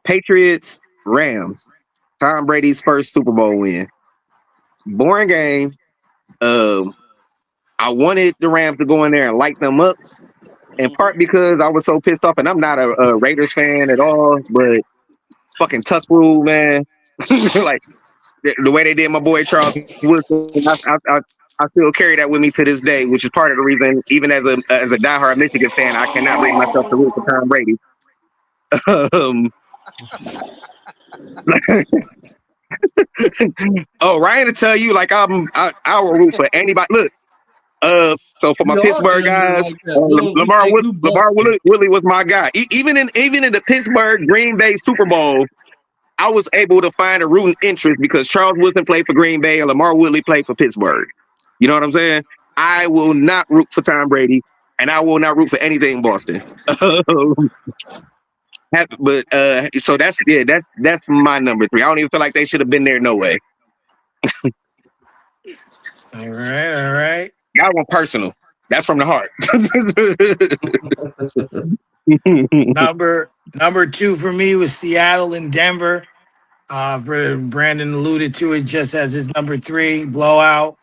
Patriots Rams. Tom Brady's first Super Bowl win. Boring game. I wanted the Rams to go in there and light them up. In part because I was so pissed off, and I'm not a Raiders fan at all, but fucking Tuck Rule, man. Like the way they did my boy Charles Woodson, I still carry that with me to this day, which is part of the reason, even as a diehard Michigan fan, I cannot bring myself to root for Tom Brady. Oh, Ryan to tell you, like I will root for anybody. Look. So for my Pittsburgh guys, Lamar Willie was my guy. Even in the Pittsburgh Green Bay Super Bowl, I was able to find a rooting interest because Charles Woodson played for Green Bay and Lamar Willie played for Pittsburgh. You know what I'm saying? I will not root for Tom Brady, and I will not root for anything Boston. But so that's my number 3. I don't even feel like they should have been there. No way.
All right.
That one personal. That's from the heart.
Number 2 for me was Seattle and Denver. Brandon alluded to it just as his number 3 blowout.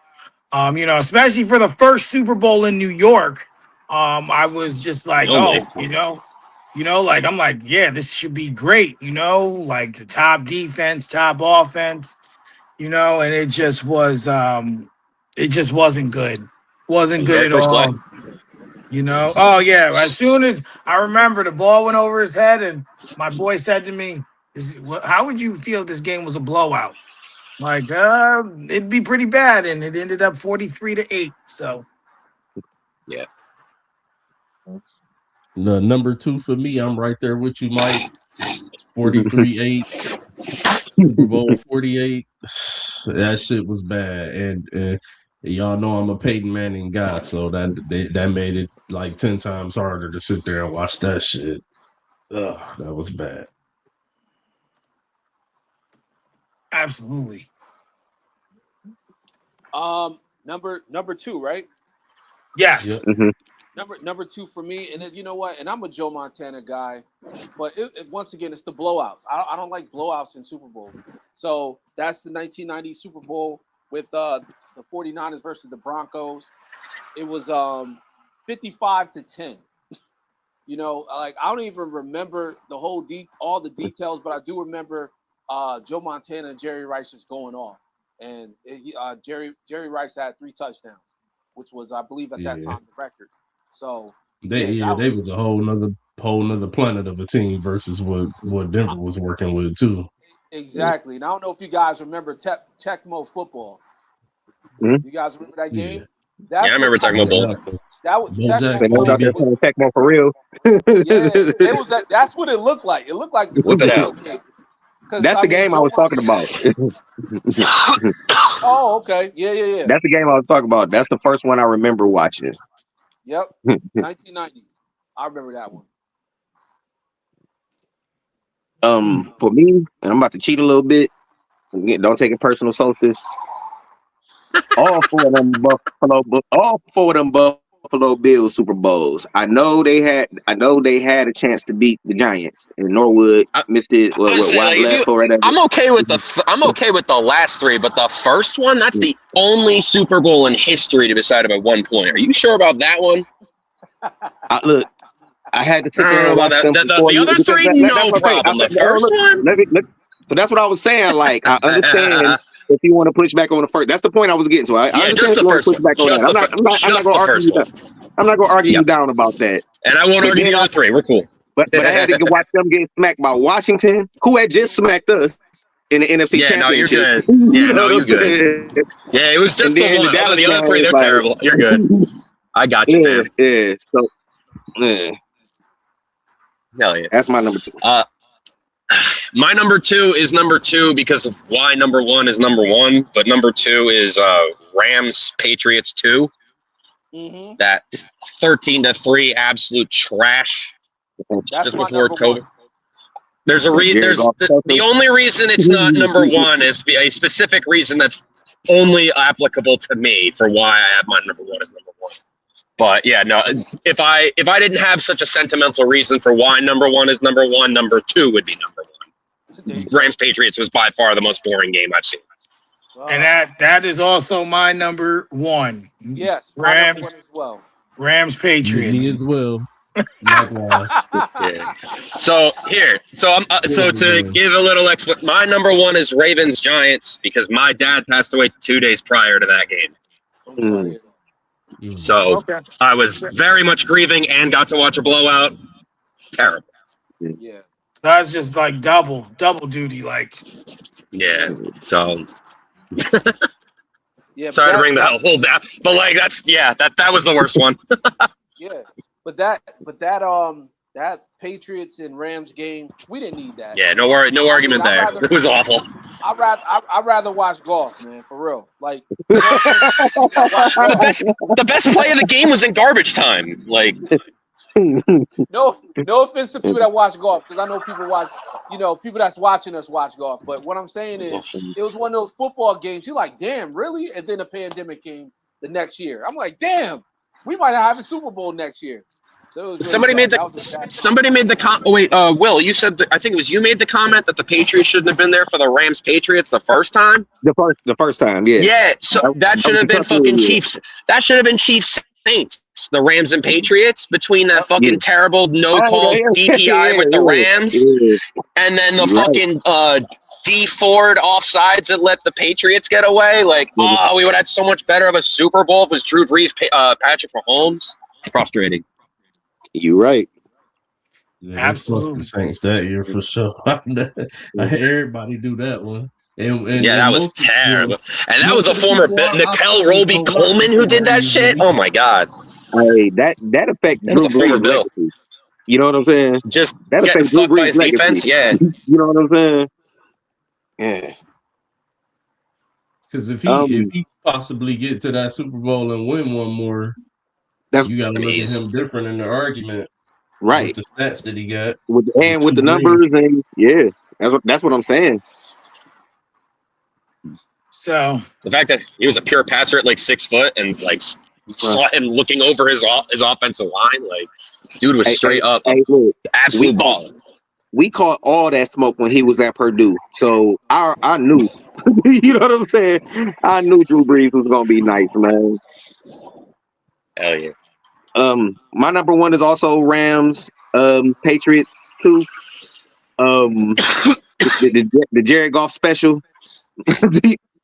Especially for the first Super Bowl in New York. I was just like, I'm like, yeah, this should be great. Like the top defense, top offense. And it just was. It just wasn't good. Wasn't good at all. Oh yeah. As soon as I remember the ball went over his head, and my boy said to me, "How would you feel if this game was a blowout?" Like, it'd be pretty bad, and it ended up 43-8. So,
yeah.
The number 2 for me, I'm right there with you, Mike. 43-8. Super Bowl 48. That shit was bad, and y'all know I'm a Peyton Manning guy, so that made it like 10 times harder to sit there and watch that shit. Ugh, that was bad.
Absolutely.
Number 2, right?
Yes.
Yep.
Mm-hmm.
Number 2 for me, and you know what? And I'm a Joe Montana guy, but once again, it's the blowouts. I don't like blowouts in Super Bowl. So that's the 1990 Super Bowl with the 49ers versus the Broncos. It was 55-10. Like I don't even remember all the details, but I do remember Joe Montana and Jerry Rice just going off, and Jerry Rice had 3 touchdowns, which was, I believe, at that time the record. So
they was a whole nother planet of a team versus what Denver was working with too.
Exactly. And I don't know if you guys remember Tecmo football.
Mm-hmm.
You guys remember that game? That's
Yeah, I remember
what
talking about Bull.
that was
Bo
Tecmo
Jackson,
They was out there
baby.
playing Tecmo for real.
Yeah, it was that. That's what it looked like. It looked like the
Whip it
video
out.
game. Because
That's the game I
Joe
was talking about.
Oh, okay. Yeah.
That's the game I was talking about. That's the first one I remember watching.
Yep. 1990. I remember that one.
For me, and I'm about to cheat a little bit. Don't take it personal, Solstice. All four of them Buffalo Bills Super Bowls. I know they had a chance to beat the Giants, and Norwood missed it.
I would say,
Wide
like, if
left
you,
or whatever.
I'm okay with the last three, but the first one, that's the only Super Bowl in history to be decided by 1 point. Are you sure about that one?
Look, I had to
I
sit
don't
there
know
and
about
watch
that.
them for 4
The
years.
other
Because
three,
that's
no
what I'm saying.
problem. The first one,
Look, so that's what I was saying. Like, I understand if you want to push back on the first. That's the point I was getting to. I
yeah,
understand
just
if
the
you want to
first
push
one.
back on that. I'm not going to argue you down. I'm not going to argue
Yep.
you down about that.
And I won't
But
argue
then
the other three. We're cool.
But I had to watch them get smacked by Washington, who had just smacked us in the NFC
Yeah, no, you're
Championship.
good.
You
Yeah,
know
no,
what
you're
I'm
good.
saying?
Yeah, it was
And
just the
then the
one. Other than
Dallas
the other three,
game,
they're
like,
terrible. You're good. I got you, fam.
yeah. So, yeah,
Hell yeah.
that's my number 2.
My number 2 is number 2 because of why number 1 is number 1, but number 2 is Rams Patriots 2.
Mm-hmm.
That 13-3 absolute trash
That's
just
my
before
number
COVID.
one.
There's a
Jared Goff
the only reason it's not number 1 is a specific reason that's only applicable to me for why I have my number 1 as number 1. But yeah, no, if I didn't have such a sentimental reason for why number 1 is number 1, number 2 would be number 1. Rams Patriots was by far the most boring game I've seen.
And that is also my number 1.
Yes, my number 1
Rams
as well.
Rams
Me
Patriots.
as well. Likewise.
Yeah. So to give a little my number 1 is Ravens Giants because my dad passed away 2 days prior to that game.
I'm sorry.
So
Okay.
I was very much grieving and got to watch a blowout. Terrible.
Yeah.
So that's just like double duty. Like,
Yeah. So
Yeah.
sorry to bring the whole down, but like that was the worst one.
Yeah. But that Patriots and Rams game, we didn't need that.
Yeah, no argument there. It was awful.
I'd rather watch golf, man, for real. Like
the best play of the game was in garbage time. Like
no offense to people that watch golf, because I know people that's watching us watch golf. But what I'm saying is it was one of those football games. You're like, damn, really? And then the pandemic came the next year. I'm like, damn, we might have a Super Bowl next year. So it was
somebody made the comment. Oh, wait, Will, you said I think it was you made the comment that the Patriots shouldn't have been there for the Rams Patriots the first time.
The first time, yeah.
Yeah, so that should have been fucking Chiefs. That should have been Chiefs Saints, the Rams and Patriots, between that fucking terrible no call DPI with the Rams, and then the fucking D Ford offsides that let the Patriots get away. Like, we would have had so much better of a Super Bowl if it was Drew Brees, Patrick Mahomes. It's frustrating.
You're right.
Yeah,
absolutely.
The Saints that year for sure. Everybody do that one. And
that was terrible. And that was a former Nickel Roby Coleman who did that shit. Oh my god.
Hey, that affects Drew Brees' legacy. You know what I'm saying?
Just
that
getting
affects Drew
fucked by his
Brees'
defense.
legacy.
Yeah.
You know what I'm saying? Yeah.
Because if he possibly get to that Super Bowl and win one more, you got to look at him different in the argument.
Right.
With the stats that he got.
With the numbers and that's what I'm saying.
So
the fact that he was a pure passer at like 6 foot and like saw him looking over his offensive line, like dude was straight up absolute ball.
We caught all that smoke when he was at Purdue, so I knew. You know what I'm saying? I knew Drew Brees was gonna be nice, man.
Hell yeah.
My number 1 is also Rams, Patriots 2. The Jared Goff special.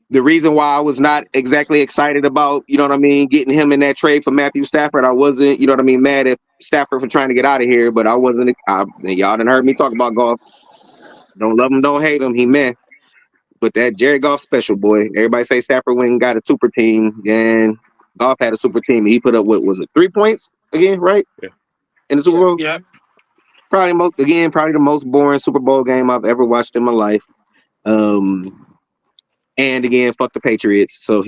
The reason why I was not exactly excited about, you know what I mean, getting him in that trade for Matthew Stafford, I wasn't, you know what I mean, mad at Stafford for trying to get out of here, but I wasn't. Y'all done heard me talk about Goff. Don't love him, don't hate him. He man. But that Jared Goff special, boy. Everybody say Stafford went and got a super team, and Goff had a super team, and he put up what was it, 3 points again, right?
Yeah.
In the Super Bowl.
Yeah.
Probably the most boring Super Bowl game I've ever watched in my life. And again, fuck the Patriots. So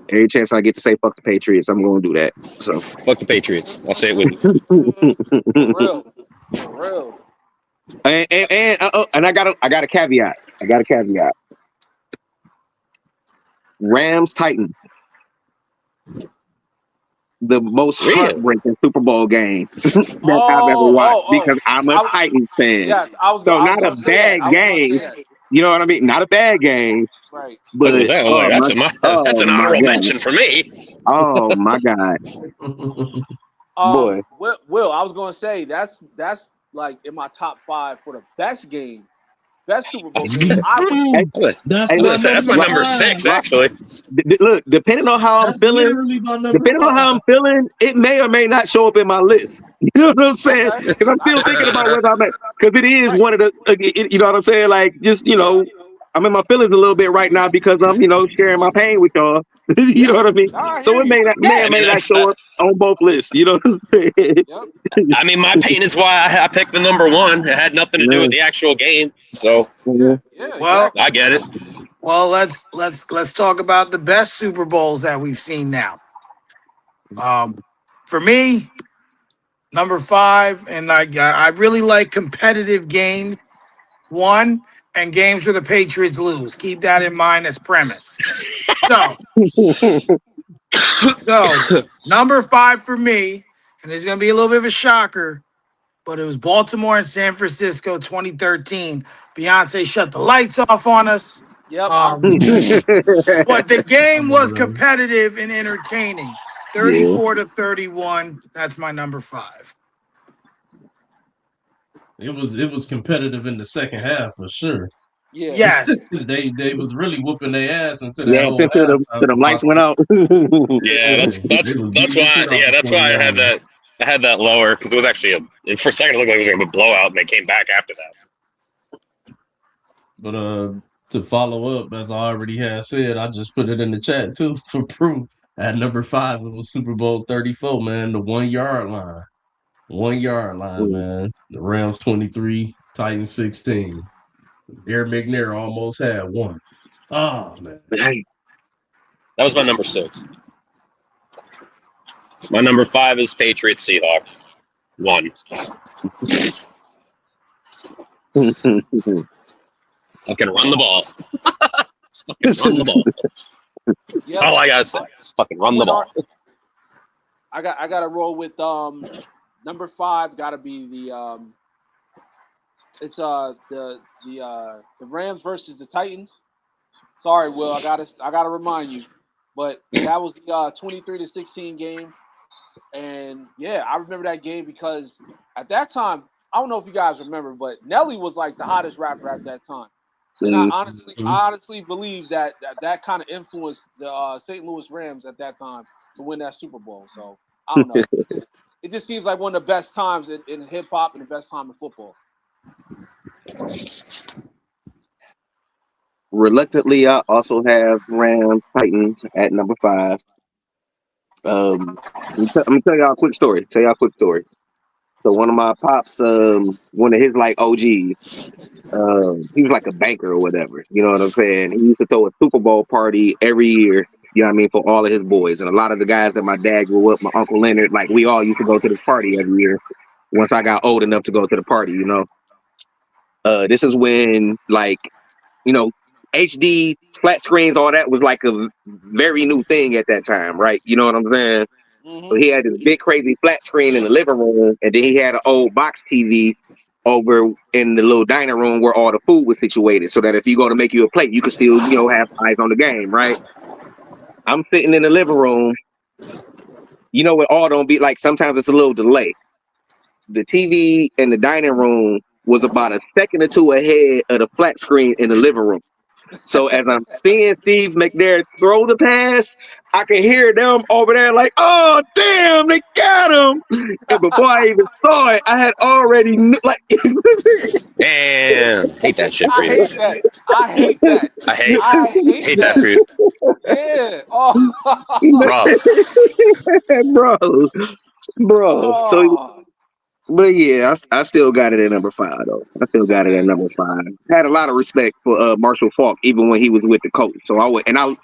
every chance I get to say fuck the Patriots, I'm going to do that. So
Fuck the Patriots. I'll say it with you.
For real.
and I got a caveat. Rams Titans, the most
Really?
heartbreaking Super Bowl game that I've ever watched because I'm a Titans fan.
Yes, I was
So
going
not a
to say that.
bad game. You know what I mean? Not a bad game.
Right.
But
What was that? Oh, that's an honorable mention for me.
Oh my God. Boy.
Will, I was going to say that's like in my top 5 for the best Super Bowl game.
That's my number 6, actually.
Look, depending on how I'm feeling, it may or may not show up in my list. You know what I'm saying? Because I'm still thinking about whether I'm at, because it is one of the, you know what I'm saying? Like, just, I'm in my feelings a little bit right now because I'm, sharing my pain with y'all. You know what I mean? So it may or may not show up on both lists. You know what I'm saying?
I mean, my pain is why I picked the number 1. It had nothing to do with the actual game. So,
Well,
I get it.
Well, let's talk about the best Super Bowls that we've seen now. For me, number 5, and I really like competitive games. 1 and games where the Patriots lose. Keep that in mind as premise. So number 5 for me, and there's going to be a little bit of a shocker, but it was Baltimore and San Francisco 2013. Beyonce shut the lights off on us.
Yep.
But the game was competitive and entertaining. 34-31. That's my number 5.
It was competitive in the second half for sure.
Yeah.
Yes.
They was really whooping their ass until
that whole half. The lights went out.
Yeah, that's why. Yeah, that's why I had that. I had that lower because it was actually for a second it looked like it was going to be a blowout, and they came back after that.
But to follow up, as I already had said, I just put it in the chat too for proof. At number 5, it was Super Bowl 34, man, the 1 yard line. 1 yard line, man. The Rams 23, Titans 16. Air McNair almost had 1. Oh, man.
That was my number 6. My number 5 is Patriots Seahawks 1. Fucking run the ball. Fucking run the ball. That's all I gotta say. Just fucking run the ball.
I gotta roll with number 5. Gotta be the Rams versus the Titans. Sorry, Will, I gotta remind you, but that was the 23-16 game, and yeah, I remember that game because at that time, I don't know if you guys remember, but Nelly was like the hottest rapper at that time. And I honestly believe that kind of influenced the St. Louis Rams at that time to win that Super Bowl. So I don't know. It just seems like one of the best times in hip hop and the best time in football.
Reluctantly, I also have Rams Titans at number 5. I'm gonna tell y'all a quick story. So one of my pops, one of his like OGs, he was like a banker or whatever. You know what I'm saying? He used to throw a Super Bowl party every year. You know what I mean, for all of his boys, and a lot of the guys that my dad grew up, my Uncle Leonard, like we all used to go to this party every year. Once I got old enough to go to the party, this is when HD flat screens, all that was like a very new thing at that time, right? You know what I'm saying? Mm-hmm. So he had this big crazy flat screen in the living room, and then he had an old box TV over in the little dining room where all the food was situated, so that if you go to make you a plate, you could still, have eyes on the game, right? I'm sitting in the living room. It all don't be like, sometimes it's a little delay. The TV in the dining room was about a second or two ahead of the flat screen in the living room. So as I'm seeing Steve McNair throw the pass, I can hear them over there like, oh damn, they got him. And before I even saw it, I had already like
Damn, hate that shit for
I
you.
hate that. I hate that.
I hate
hate
that for
that.
you,
Yeah. Oh.
bro.
bro. So,
Oh.
but yeah, I still got it at number 5 though. I still got it at number 5. Had a lot of respect for Marshall Faulk even when he was with the coach. So I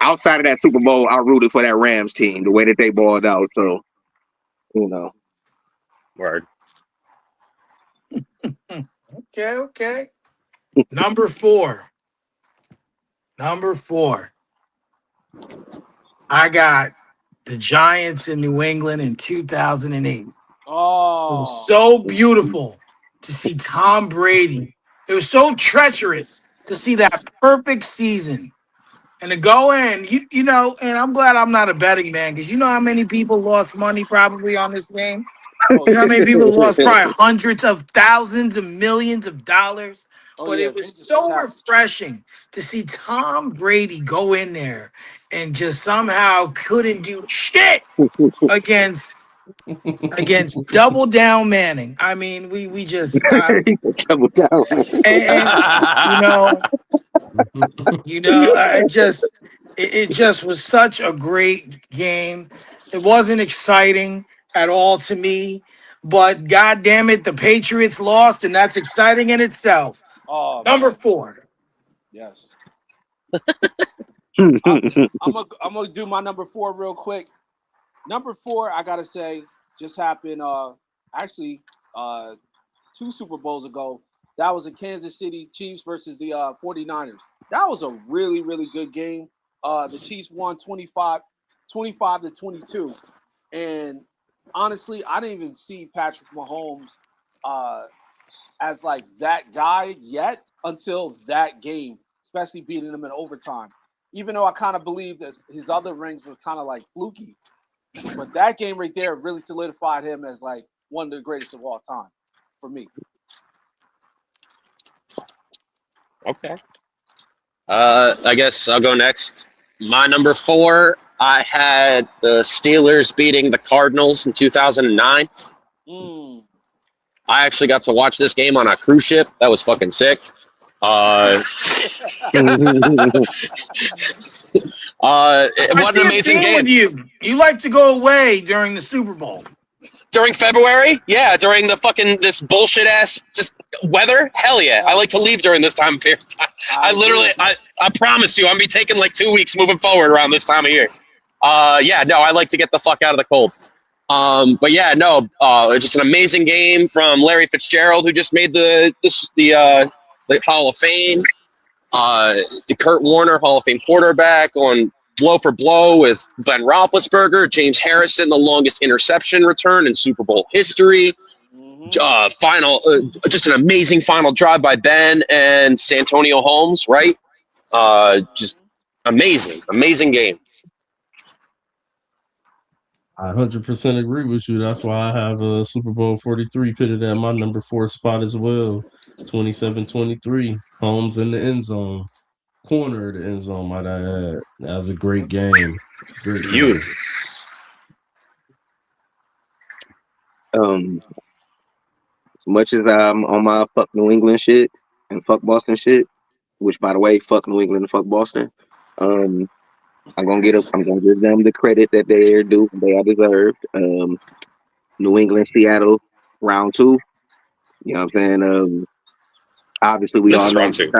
outside of that Super Bowl, I rooted for that Rams team the way that they balled out. So you know.
Word.
Okay. Number 4. I got the Giants in New England in 2008. It was
Oh.
so beautiful to see Tom Brady. It was so treacherous to see that perfect season and to go in, you know, and I'm glad I'm not a betting man because you know how many people lost money probably on this game?
Oh
You know how
yeah.
many people lost probably hundreds of thousands of millions of dollars?
Oh
But
yeah.
it was
Things just
so
happened.
refreshing to see Tom Brady go in there and just somehow couldn't do shit against double down Manning. I mean, we just
Double down.
and it just was such a great game. It wasn't exciting at all to me, but god damn it, the Patriots lost, and that's exciting in itself.
Oh
Number
man.
4.
Yes. I'm gonna do my number 4 real quick. Number 4, I gotta say, just happened. Actually, 2 Super Bowls ago. That was the Kansas City Chiefs versus the 49ers. That was a really, really good game. The Chiefs won 25-22. And honestly, I didn't even see Patrick Mahomes as like that guy yet until that game, especially beating him in overtime. Even though I kind of believe that his other rings were kind of like fluky, but that game right there really solidified him as like one of the greatest of all time for me.
Okay. I guess I'll go next. My number 4, I had the Steelers beating the Cardinals in 2009.
Mm.
I actually got to watch this game on a cruise ship. That was fucking sick.
I
What an
see a
amazing
theme with
game.
you like to go away during the Super Bowl.
During February? Yeah, during the fucking this bullshit ass just weather? Hell yeah. I like to leave during this time period. I promise you, I'm be taking like 2 weeks moving forward around this time of year. Yeah, no, I like to get the fuck out of the cold. But yeah, no, just an amazing game from Larry Fitzgerald, who just made the Hall of Fame. Kurt Warner, Hall of Fame quarterback, on blow for blow with Ben Roethlisberger. James Harrison, the longest interception return in Super Bowl history. Just an amazing final drive by Ben and Santonio Holmes, right? Just amazing game.
I 100% agree with you. That's why I have a Super Bowl 43 pitted at my number 4 spot as well. 27-23. Holmes in the end zone. Corner of the end zone, might I add. That was a great game. Great game.
Beautiful.
As much as I'm on my fuck New England shit and fuck Boston shit, which by the way, fuck New England and fuck Boston. I'm gonna give them the credit that they are due, they are deserved. New England, Seattle, round 2. You know what I'm saying? Obviously we
This is
all know
round 2.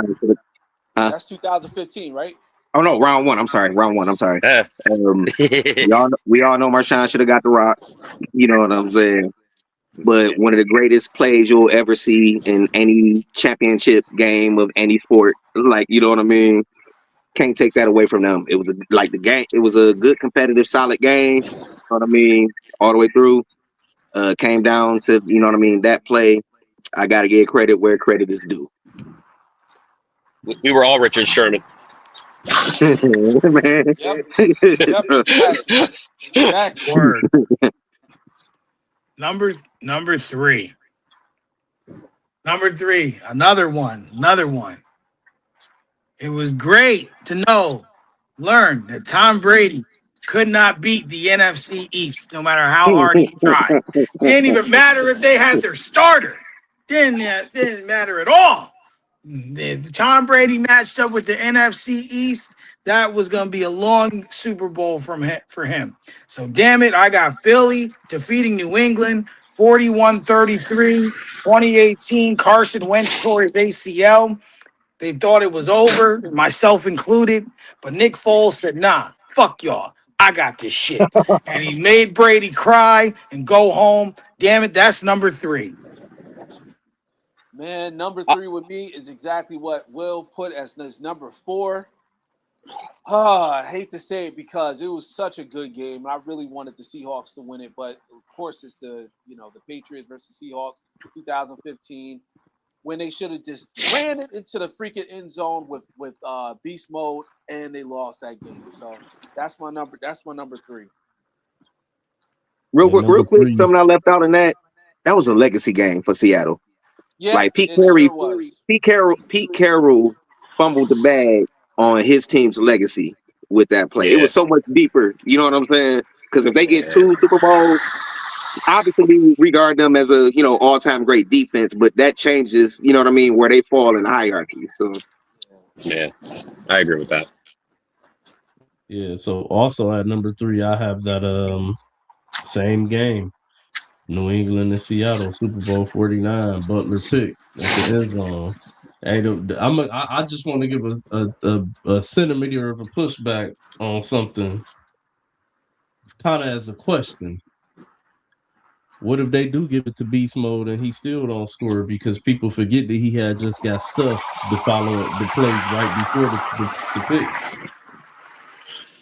That's 2015, right?
Oh no, round 1. I'm sorry, round 1. I'm sorry.
Yeah.
We all know Marshawn should have got the rock. You know what I'm saying? But one of the greatest plays you'll ever see in any championship game of any sport, like, you know what I mean? Can't take that away from them. It was like the game. It was a good, competitive, solid game. You know what I mean? All the way through. Came down to, you know what I mean? That play, I got to give credit where credit is due.
We were all Richard Sherman.
Man.
Yep. Exactly.
Word. Number 3. Number 3, another one. It was great to know learn that Tom Brady could not beat the NFC East no matter how hard he tried. Didn't even matter if they had their starter. Didn't matter at all. If Tom Brady matched up with the NFC East, that was going to be a long Super Bowl for him. So, damn it, I got Philly defeating New England 41-33, 2018. Carson Wentz tore his ACL. They thought it was over, myself included. But Nick Foles said, nah, fuck y'all. I got this shit. And he made Brady cry and go home. Damn it, that's number 3.
Man, number 3 with me is exactly what Will put as his number 4. I hate to say it because it was such a good game. I really wanted the Seahawks to win it, but of course it's the Patriots versus Seahawks 2015 when they should have just ran it into the freaking end zone with beast mode and they lost that game. So that's my number 3.
Real quick,
3.
something I left out in that was a legacy game for Seattle.
Yeah,
Like Pete
sure was.
Pete Carroll fumbled the bag on his team's legacy with that play. It
Yeah.
was so much deeper. You know what I'm saying? Because if they get
Yeah.
2 Super Bowls, obviously we regard them as a all-time great defense, but that changes, you know what I mean, where they fall in the hierarchy. So
Yeah, I agree with that.
Yeah, so also at number 3, I have that same game. New England and Seattle, Super Bowl 49, Butler pick at the end zone. Hey, I just want to give a centimeter of a pushback on something, kind of as a question. What if they do give it to beast mode and he still don't score because people forget that he had just got stuffed the play right before the pick?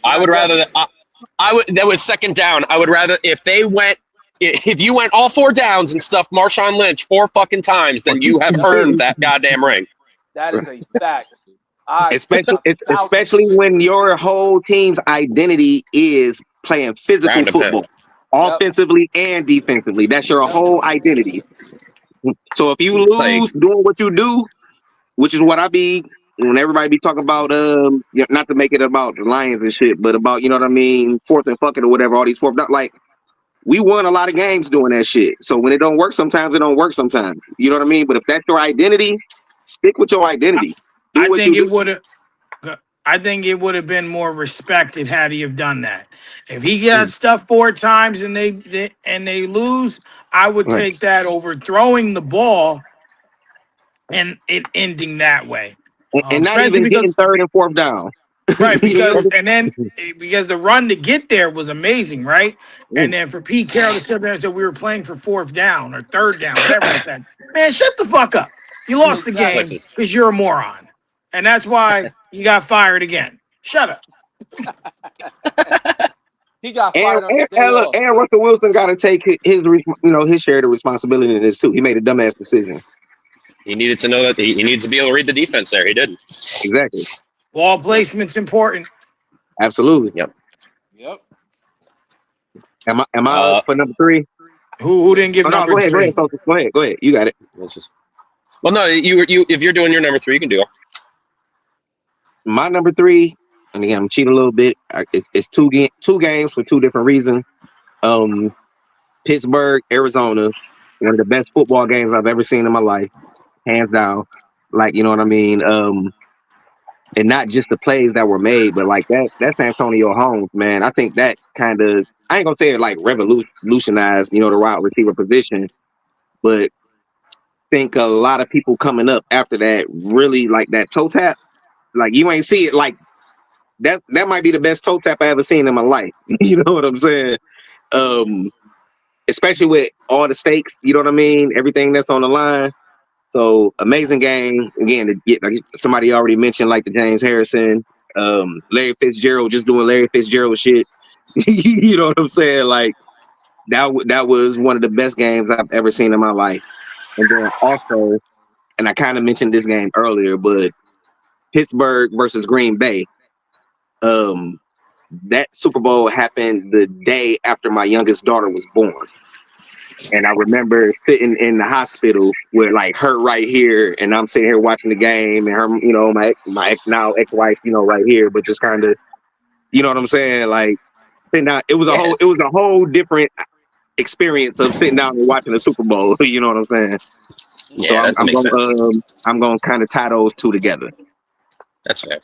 I would rather that was second down. I would rather if you went all 4 downs and stuffed Marshawn Lynch 4 fucking times, then you have earned that goddamn ring.
That is a fact.
Especially when your whole team's identity is playing physical football, offensively and defensively. That's your whole identity. So if you lose doing what you do, which is what I be when everybody be talking about, not to make it about the Lions and shit, but about, you know what I mean, fourth and fucking or whatever, all these fourth, like we won a lot of games doing that shit. So when it don't work, sometimes it don't work sometimes. You know what I mean? But if that's your identity, stick with your identity.
I think it would have been more respected had he have done that. If he got stuff 4 times and they lose, I would take that over throwing the ball and it ending that way.
And not even getting 3rd and 4th down.
Right, because the run to get there was amazing, right? And then for Pete Carroll to sit there and say we were playing for 4th down or 3rd down, whatever he said. Man, shut the fuck up. You lost the game because you're a moron. And that's why you got fired again. Shut up.
He got fired
and Russell Wilson got to take his share of the responsibility in this too. He made a dumbass decision.
He needed to know that he needed to be able to read the defense there. He didn't.
Exactly.
Ball placement's important.
Absolutely.
Yep.
Am I for number 3?
Who didn't give number 3?
Go ahead. You got it.
Well, no, you if you're doing your number 3, you can do it.
My number 3, and again, I'm cheating a little bit. It's two games for 2 different reasons. Pittsburgh, Arizona, one of the best football games I've ever seen in my life, hands down. Like, you know what I mean? And not just the plays that were made, but like that's Antonio Holmes, man. I think that kind of, I ain't gonna say it like revolutionized, the wide receiver position, but I think a lot of people coming up after that really like that toe tap. Like you ain't see it like that. That might be the best toe tap I ever seen in my life. You know what I'm saying? Especially with all the stakes, you know what I mean? Everything that's on the line. So amazing game. Again, like somebody already mentioned, like the James Harrison, Larry Fitzgerald just doing Larry Fitzgerald shit. You know what I'm saying? Like that was one of the best games I've ever seen in my life. And then also, and I kind of mentioned this game earlier, but Pittsburgh versus Green Bay. That Super Bowl happened the day after my youngest daughter was born. And I remember sitting in the hospital with like her right here, and I'm sitting here watching the game, and her, my now ex-wife, right here, but just kind of You know what I'm saying? Like sitting down, it was a whole different experience of sitting down and watching the Super Bowl. You know what I'm saying? So
Yeah, that makes sense.
I'm gonna kind of tie those two together.
That's fair.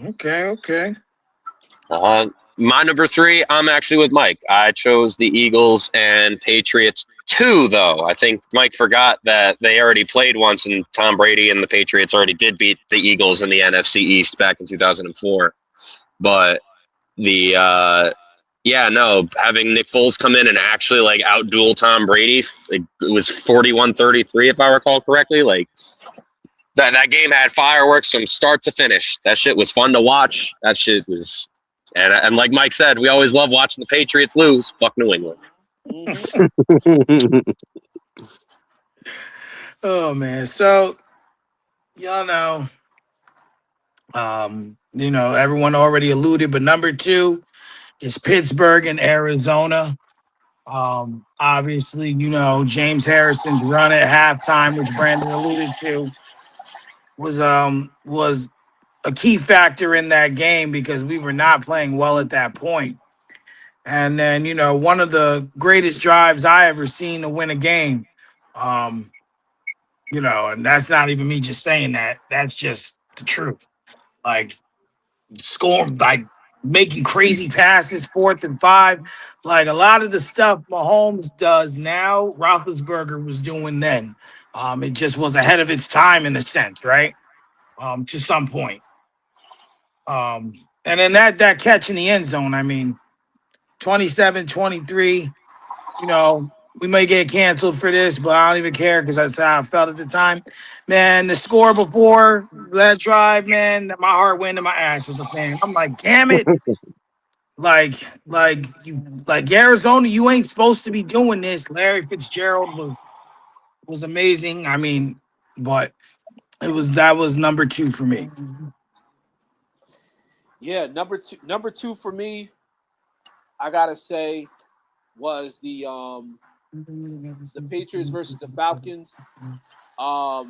Okay.
My number 3, I'm actually with Mike. I chose the Eagles and Patriots 2, though. I think Mike forgot that they already played once, and Tom Brady and the Patriots already did beat the Eagles in the NFC East back in 2004. But having Nick Foles come in and actually like outduel Tom Brady, it was 41-33 if I recall correctly. Like that game had fireworks from start to finish. That shit was fun to watch. That shit was, and like Mike said, we always love watching the Patriots lose. Fuck New England.
Oh man, so y'all know, everyone already alluded, but number 2 is Pittsburgh and Arizona. Obviously, James Harrison's run at halftime, which Brandon alluded to, was a key factor in that game because we were not playing well at that point. And then, one of the greatest drives I ever seen to win a game. And that's not even me just saying that. That's just the truth. Like making crazy passes, 4th and 5. Like a lot of the stuff Mahomes does now, Roethlisberger was doing then. It just was ahead of its time in a sense, right? To some point. And then that catch in the end zone, I mean, 27-23, we may get canceled for this, but I don't even care because that's how I felt at the time. Man, the score before that drive, man, my heart went into my ass as a fan. I'm like, damn it. Like Arizona, you ain't supposed to be doing this. Larry Fitzgerald was amazing. I mean, but that was number 2 for me.
Yeah, number two for me, I gotta say, was the Patriots versus the Falcons. I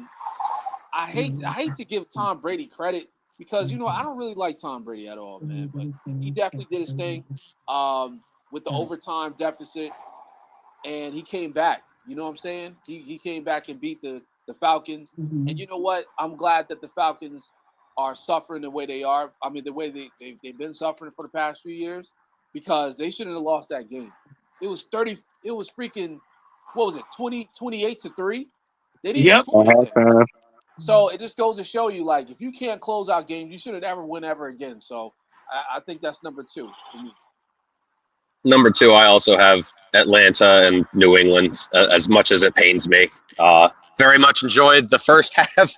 hate to give Tom Brady credit because I don't really like Tom Brady at all, man. But he definitely did his thing with the overtime deficit, and he came back. You know what I'm saying? He came back and beat the Falcons. And you know what? I'm glad that the Falcons are suffering the way they are. I mean, the way they've been suffering for the past few years, because they shouldn't have lost that game. It was 30. It was freaking, what was it, 28-3? They didn't even
Yep.
score again. So it just goes to show you, like, if you can't close out games, you shouldn't ever win ever again. So I think that's number 2 for me.
Number 2, I also have Atlanta and New England, as much as it pains me. Very much enjoyed the first half.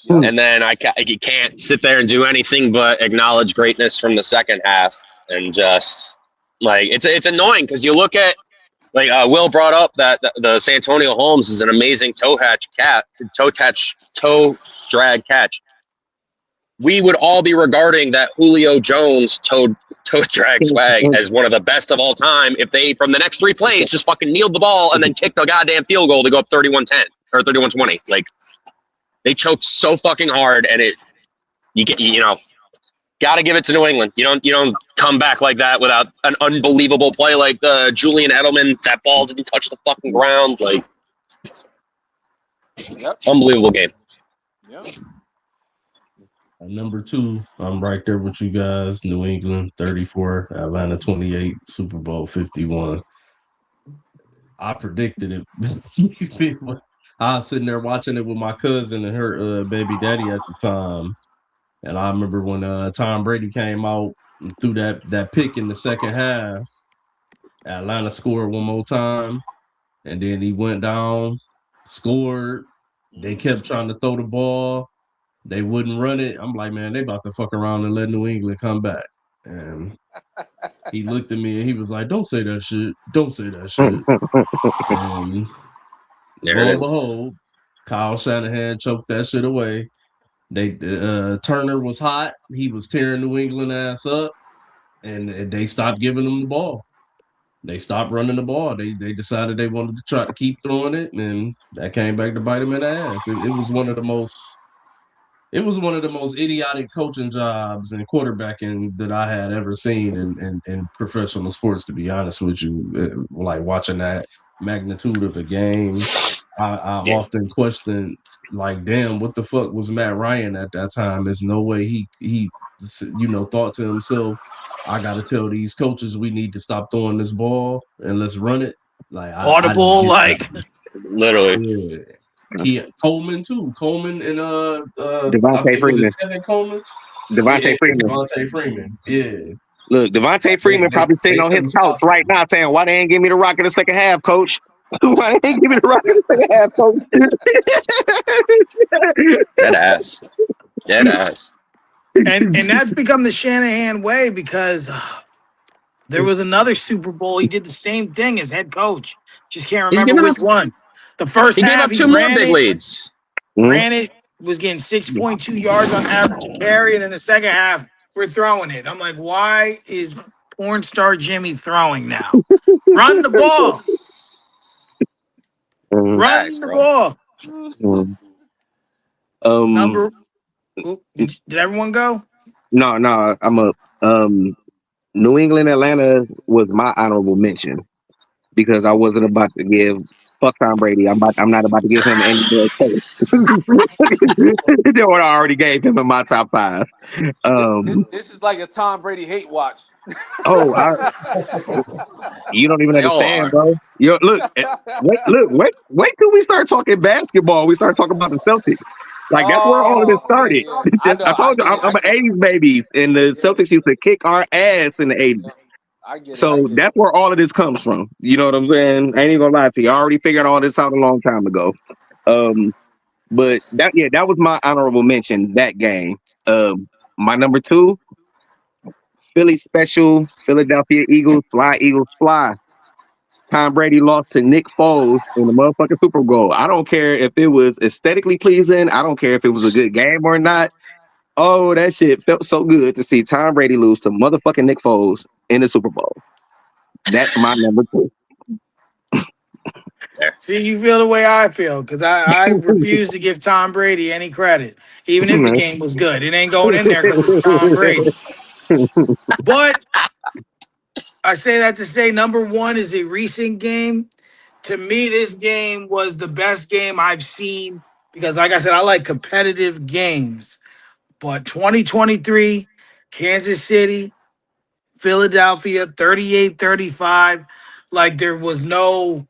Yep.
And then you can't sit there and do anything but acknowledge greatness from the second half. And just, like, it's annoying because you look at, like, Will brought up that the Santonio Holmes is an amazing toe drag catch. We would all be regarding that Julio Jones toe drag swag as one of the best of all time if they, from the next 3 plays, just fucking kneeled the ball and then kicked a goddamn field goal to go up 31-10 or 31-20. Like, they choked so fucking hard, and gotta give it to New England. You don't come back like that without an unbelievable play like the Julian Edelman. That ball didn't touch the fucking ground. Like, unbelievable game.
Yep.
Number 2, I'm right there with you guys. New England 34, Atlanta 28, Super Bowl 51. I predicted it. I was sitting there watching it with my cousin and her baby daddy at the time. And I remember when Tom Brady came out and threw that pick in the second half, Atlanta scored one more time. And then he went down, scored. They kept trying to throw the ball. They wouldn't run it. I'm like, man, they about to fuck around and let New England come back. And he looked at me and he was like, don't say that shit. Don't say that shit. And lo and behold, Kyle Shanahan choked that shit away. Turner was hot. He was tearing New England ass up. And they stopped giving them the ball. They stopped running the ball. They decided they wanted to try to keep throwing it, and that came back to bite them in the ass. It was one of the most It was one of the most idiotic coaching jobs and quarterbacking that I had ever seen in professional sports, to be honest with you. Like watching that magnitude of a game, I
Yeah.
often question, like, damn, what the fuck was Matt Ryan at that time? There's no way he thought to himself, I got to tell these coaches we need to stop throwing this ball and let's run it. Like, I didn't
Audible,
get that.
like
Literally.
Yeah. Coleman too. Coleman and I
Devontae
think was it
Freeman.
Tevin Coleman?
Devontae
Yeah,
Freeman.
Devontae Freeman. Yeah.
Look, Devontae Freeman
They
probably sitting
they
on his
couldn't
couch
stop
right
him.
now saying, "Why they ain't give me the rock in the second half, coach? Why they ain't give me the rock in the second half, coach?"
Dead ass. Dead ass.
and that's become the Shanahan way because there was another Super Bowl. He did the same thing as head coach. Just can't
He's
remember
giving up.
which one. The first
He gave
half,
up
he
2 more big leads.
Mhm.
ran it, was getting 6.2 yards on average to carry, and in the second half, we're throwing it. I'm like, why is porn star Jimmy throwing now? Run the ball.
Mhm.
Facts,
Run the
bro.
ball.
Mhm. Um,
Number. Did everyone go?
no, I'm a New England, Atlanta was my honorable mention because I wasn't about to give fuck Tom Brady. I'm not about to give him any more credit than what I already gave him in my top five. Um,
This is like a Tom Brady hate watch.
oh, you don't even
They all
understand,
are.
bro. You look, wait till we start talking basketball. We start talking about the Celtics. Like that's where all of this
Oh
started.
yeah, I know.
I
I
told you
get it.
I'm
I
an
get it.
'80s baby, and the Celtics used to kick our ass in the '80s.
I get it. I
So
get it.
that's where all of this comes from. You know what I'm saying? I ain't even gonna lie to you. I already figured all this out a long time ago. Um, but that was my honorable mention. That game. My number two, Philly special, Philadelphia Eagles, fly. Tom Brady lost to Nick Foles in the motherfucking Super Bowl. I don't care if it was aesthetically pleasing. I don't care if it was a good game or not. Oh, that shit felt so good to see Tom Brady lose to motherfucking Nick Foles in the Super Bowl. That's my number two.
There.
See, you feel the way I feel because I refuse to give Tom Brady any credit, even if the game was good. It ain't going in there because it's Tom Brady. But I say that to say number one is a recent game. To me, this game was the best game I've seen because, like I said, I like competitive games. But 2023, Kansas City, Philadelphia, 38-35. Like there was no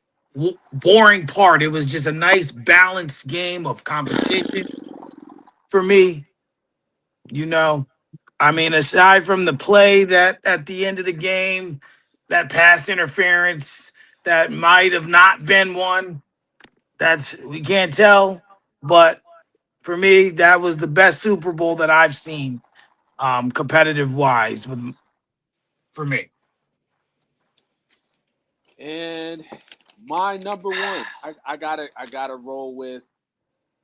boring part. It was just a nice balanced game of competition for me. You know, I mean, aside from the play that at the end of the game, that pass interference that might have not been one, that's we can't tell. But for me, that was the best Super Bowl that I've seen, competitive wise, with for me.
And my number one, I gotta roll with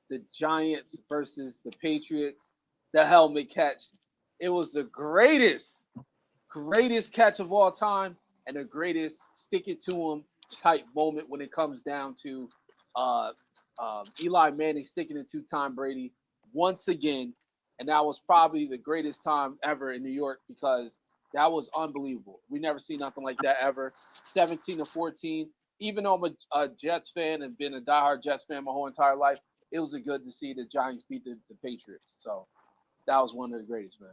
the Giants versus the Patriots. The helmet catch. It was the greatest catch of all time, and the greatest stick it to him type moment when it comes down to uh, Eli Manning sticking it to Tom Brady once again, and that was probably the greatest time ever in New York because that was unbelievable. We never seen nothing like that ever. 17-14. Even though I'm a Jets fan and been a diehard Jets fan my whole entire life, it was good to see the Giants beat the Patriots. So that was one of the greatest, man.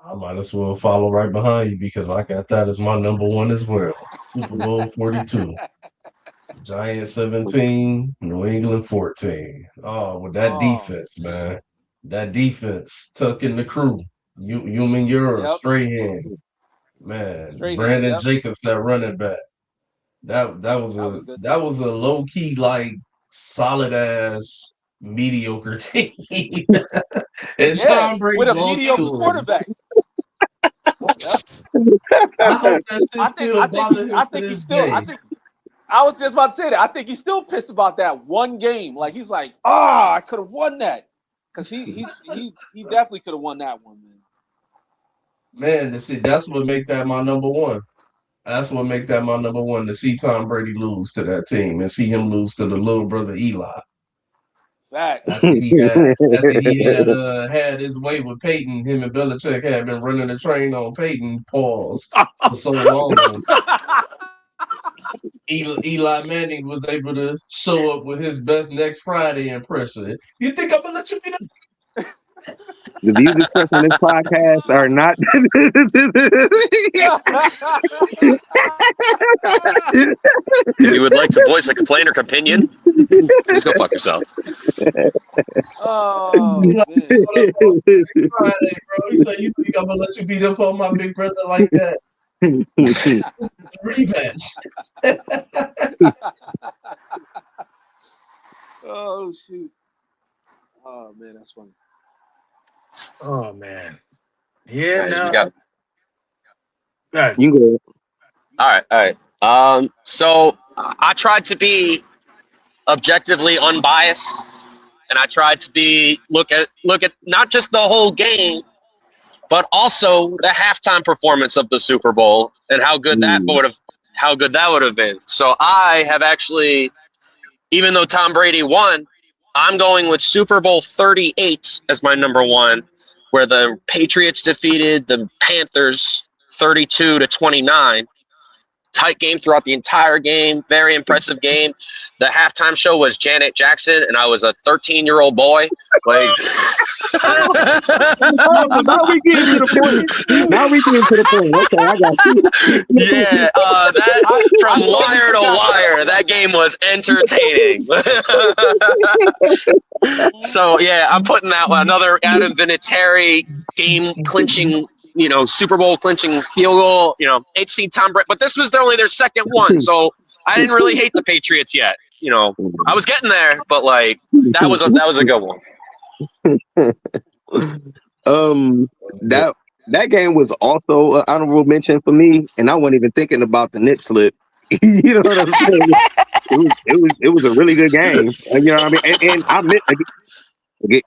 I might as well follow right behind you because I got that as my number one as well. Super Bowl 42. Giants 17, New England 14. Oh, with that
Oh
defense,
man.
man. That defense tucking the crew. You mean you're a
Yep.
straight hand. Man,
Straight hand.
Brandon
Yep.
Jacobs, that running back. That was
That was
a
a good
that
team.
was a low key like solid ass mediocre team. And
Yeah,
Tom Brady
with a
lost
mediocre
to him.
quarterback. Yep.
I hope that shit
I think
still
I think
bothers
he's
him
I
to
think he's
this
still I
day.
think I was just about to say that. I think he's still pissed about that one game. Like he's like, I could have won that. Cause he definitely could have won that one, man.
Man, to see that's what make that my number one. That's what make that my number one to see Tom Brady lose to that team and see him lose to the little brother Eli.
Facts.
After he had his way with Peyton, him and Belichick had been running the train on Peyton. Pause for so long. Eli Manning was able to show up with his best next Friday impression. You think I'm gonna let you be the
The views expressed on this podcast are not.
If you would like to voice a complaint or opinion, please go fuck yourself.
Oh
Eli
man.
showed up on next Friday, bro? He said, "You think I'm gonna let you beat up on my big brother like that?" Rematch.
Oh shoot. Oh man, that's funny.
Oh man. Yeah,
All right,
no.
we got-
Good.
You can go.
all right. So I tried to be objectively unbiased, and I tried to be look at not just the whole game, but also the halftime performance of the Super Bowl and how good that would have been. So I have actually, even though Tom Brady won, I'm going with Super Bowl 38 as my number one, where the Patriots defeated the Panthers 32-29. Tight game throughout the entire game. Very impressive game. The halftime show was Janet Jackson, and I was a 13-year-old boy. Like,
Oh, now we getting to the point. Now we getting to the point. Okay, I got you.
yeah, that from wire to wire, that game was entertaining. So yeah, I'm putting that one. Another Adam Vinatieri game clinching, Super Bowl clinching field goal. 8 seed Tom Brady, but this was only their second one, so I didn't really hate the Patriots yet. I was getting there, but like that was a good one.
That game was also an honorable mention for me, and I wasn't even thinking about the nip slip. You know what I'm saying? It was a really good game. You know what I mean? And I meant again,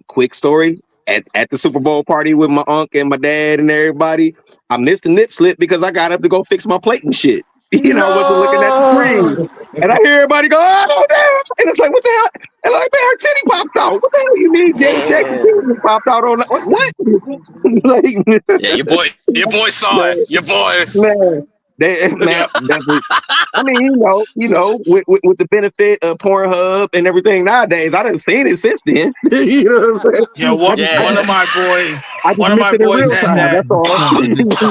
quick story at the Super Bowl party with my uncle and my dad and everybody. I missed the nip slip because I got up to go fix my plate and shit. I wasn't looking at the screen, and I hear everybody go, "Oh damn!" And it's like, "What the hell?" And I'm like, "Man, her titty popped out. What the hell you mean? Jack's titty popped out on what?" Like,
Yeah, your boy saw it. Your boy.
man, definitely. I mean, with the benefit of Pornhub and everything nowadays, I done seen it since then. You know what I'm saying?
Yeah, one of my boys.
I just
One of
missed
my
it in
boys
real
had
time.
that.
That's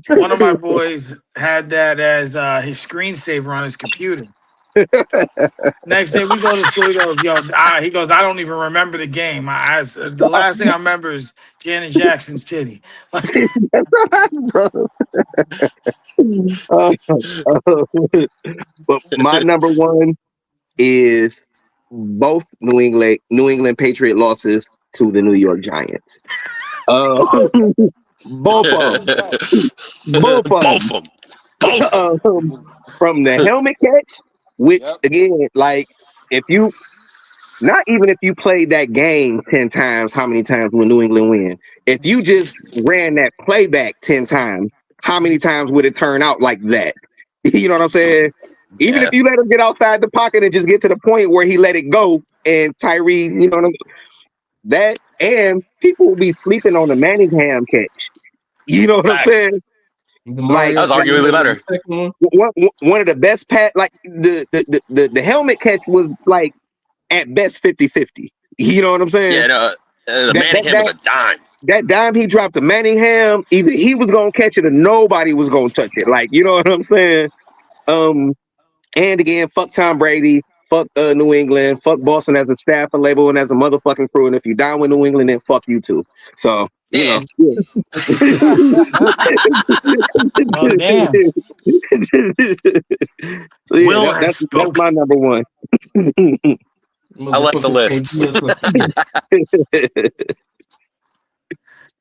all.
One of my boys had that as his screensaver on his computer. Next day we go to school. He goes, I don't even remember the game. The last thing I remember is Janet Jackson's titty.
But my number one is both New England Patriot losses to the New York Giants. Both of them. Both of them. From the helmet catch, which again, like if you played that game 10 times, how many times will New England win? If you just ran that playback 10 times, how many times would it turn out like that? You know what I'm saying? Even if you let him get outside the pocket and just get to the point where he let it go, and Tyree, you know what I'm that, and people will be sleeping on the Manningham catch. You know what I'm saying? Like
that was arguably better.
One of the best like the helmet catch was like at best 50-50. You know what I'm saying?
Yeah, no, the Manningham was a dime.
That dime he dropped to Manningham, either he was gonna catch it or nobody was gonna touch it. Like, you know what I'm saying? And again, fuck Tom Brady, fuck New England, fuck Boston as a staff and label and as a motherfucking crew. And if you down with New England, then fuck you too. So, you know.
Oh, damn.
So yeah, that's my number one.
I like the list.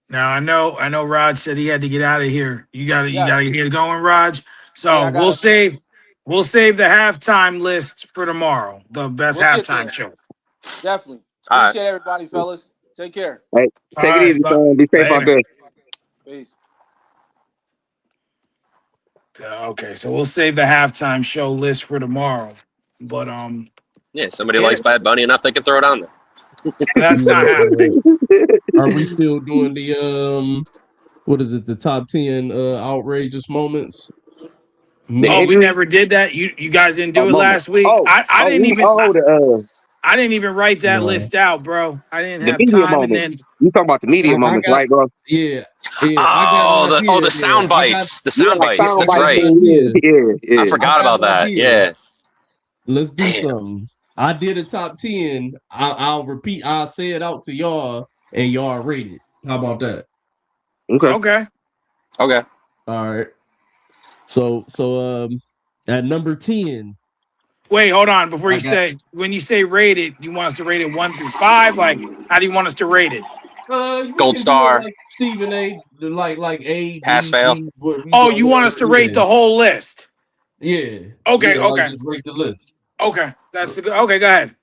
Now I know Raj said he had to get out of here. You gotta get going, Raj. So we'll save the halftime list for tomorrow. The best halftime show.
Definitely.
All
Appreciate everybody, fellas. Take care.
Hey, take it easy, son. Be safe out there.
Peace.
Okay, so we'll save the halftime show list for tomorrow. But
Yeah, somebody likes Bad Bunny enough they can throw it on there.
That's not happening.
Are we still doing the what is it? The top 10 outrageous moments.
The
Oh, we
injury
never did that. You guys didn't do it
moment.
last week. I didn't even I didn't even write that
No.
list out, bro. I didn't
the
have
media
time, and
moment.
then
You talking about the media
I
moments,
got
right, bro?
yeah. I got an idea.
The sound bites. The sound
Like
bites. That's
soundbite
right.
thing. Yeah.
I forgot about that. Yeah.
Let's do
Damn.
something. I did a top 10. I'll repeat. I'll say it out to y'all, and y'all rate it. How about that?
Okay.
okay.
Okay.
All right. So at number 10,
Wait, hold on. Before
I
you
got
say, when you say rate it, you want us to rate it 1 through 5? Like, how do you want us to rate it?
we
Gold
can
star.
do it like Stephen A. Like A,
Pass
B,
fail.
B. What we
Oh,
go
you want us to rate the whole list?
Yeah.
Okay,
Yeah, like
okay,
just rate the list.
okay. That's the good. Okay, go ahead.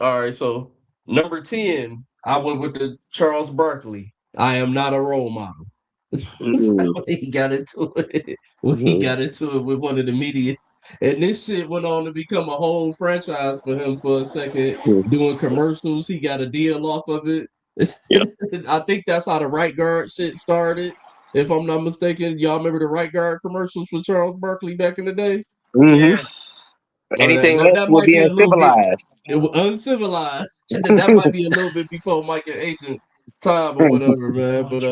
All right. So number 10, I went with the Charles Barkley. I am not a role model.
Mm.
He got into it. When he got into it with one of the media. And this shit went on to become a whole franchise for him for a second, doing commercials. He got a deal off of it.
Yeah.
I think that's how the right guard shit started. If I'm not mistaken, y'all remember the right guard commercials for Charles Barkley back in the day?
Mm-hmm.
Yeah.
Anything
That,
less
that
will
might
be
be a little bit
uncivilized.
uncivilized. That might be a little bit before Mike and Agent time or whatever, man. But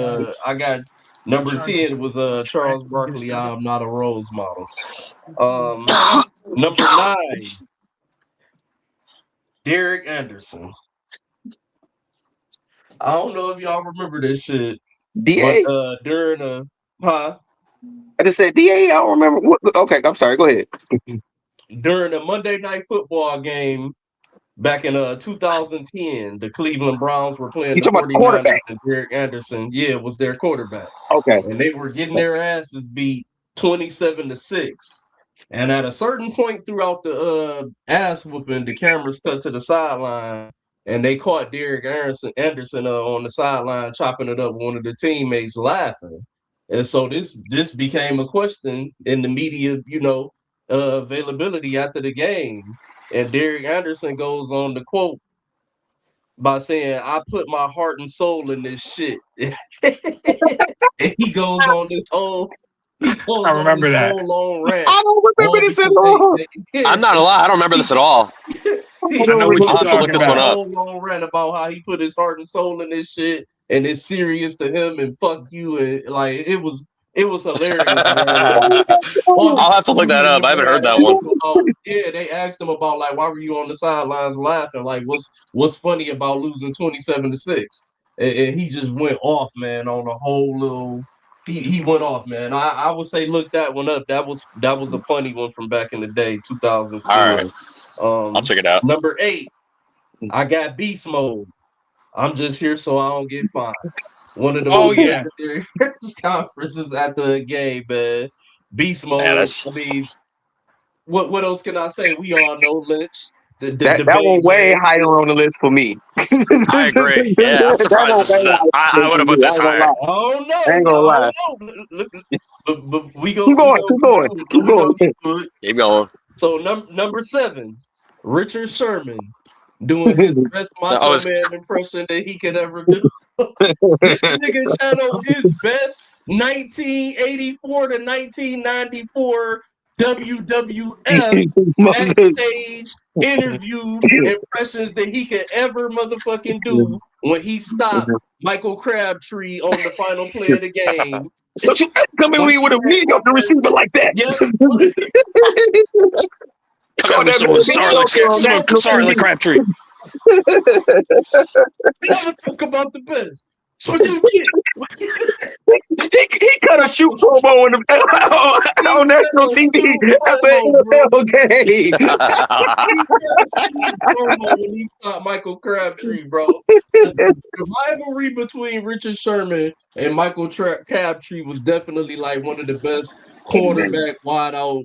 I got number 10 was Charles Barkley. I'm not a role model. Number 9, Derek Anderson. I don't know if y'all remember this shit, but
DA?
during
I just said DA. I don't remember. Okay, I'm sorry. Go ahead.
during a Monday Night Football game back in 2010, the Cleveland Browns were playing
You
the
talking about the
49ers,
quarterback?
and Derek Anderson, was their quarterback.
Okay.
And they were getting their asses beat 27-6. And at a certain point throughout the ass whooping, the cameras cut to the sideline, and they caught Derek Anderson on the sideline chopping it up with one of the teammates laughing. And so this became a question in the media, availability after the game. And Derek Anderson goes on to quote by saying, "I put my heart and soul in this shit." And he goes on this whole long rant.
I don't remember
all
this at
because
all.
I'm not a lie. I don't remember this at all.
I know what
I'll
you're
have to look
talking
this one
about.
up.
Whole long rant about how he put his heart and soul in this shit, and it's serious to him, and fuck you, and like it was hilarious, man. All
I'll
because
have to look that
media
up. I haven't
had
heard that
asked
one.
him about, they asked him about like why were you on the sidelines laughing? Like what's funny about losing 27-6? And he just went off, man, on a whole little. He went off, man. I would say look that one up. That was a funny one from back in the day, 2010.
All right. I'll check it out.
Number 8, I got beast mode. I'm just here so I don't get fined. One of the most legendary press conferences at the game, man. Beast mode.
Yeah,
I mean, what else can I say? We all know Lynch, the
That
debate
one way
man.
higher on the list for me.
I agree. Yeah, I'm
That
surprised
one
this is
way
that.
higher
I would have
for
put
me. I
this
ain't gonna
higher.
lie.
I don't know.
I ain't gonna lie.
Look, but we go
Keep going. Keep going. Keep
we
going.
go get to it.
Keep going.
So number 7, Richard Sherman doing his best Macho Man impression that he could ever do. This nigga channeled his best 1984 to 1994 WWF backstage interview impressions that he could ever motherfucking do when he stopped Michael Crabtree on the final play of the game.
Don't you come in with a mediocre receiver like that.
Yes.
Come on with someone sorry like Crabtree.
We never talk about the best. So
He cut a shoot promo on national TV after an NFL game.
when he stopped Michael Crabtree, bro. The rivalry between Richard Sherman and Michael Crabtree was definitely like one of the best quarterback wideout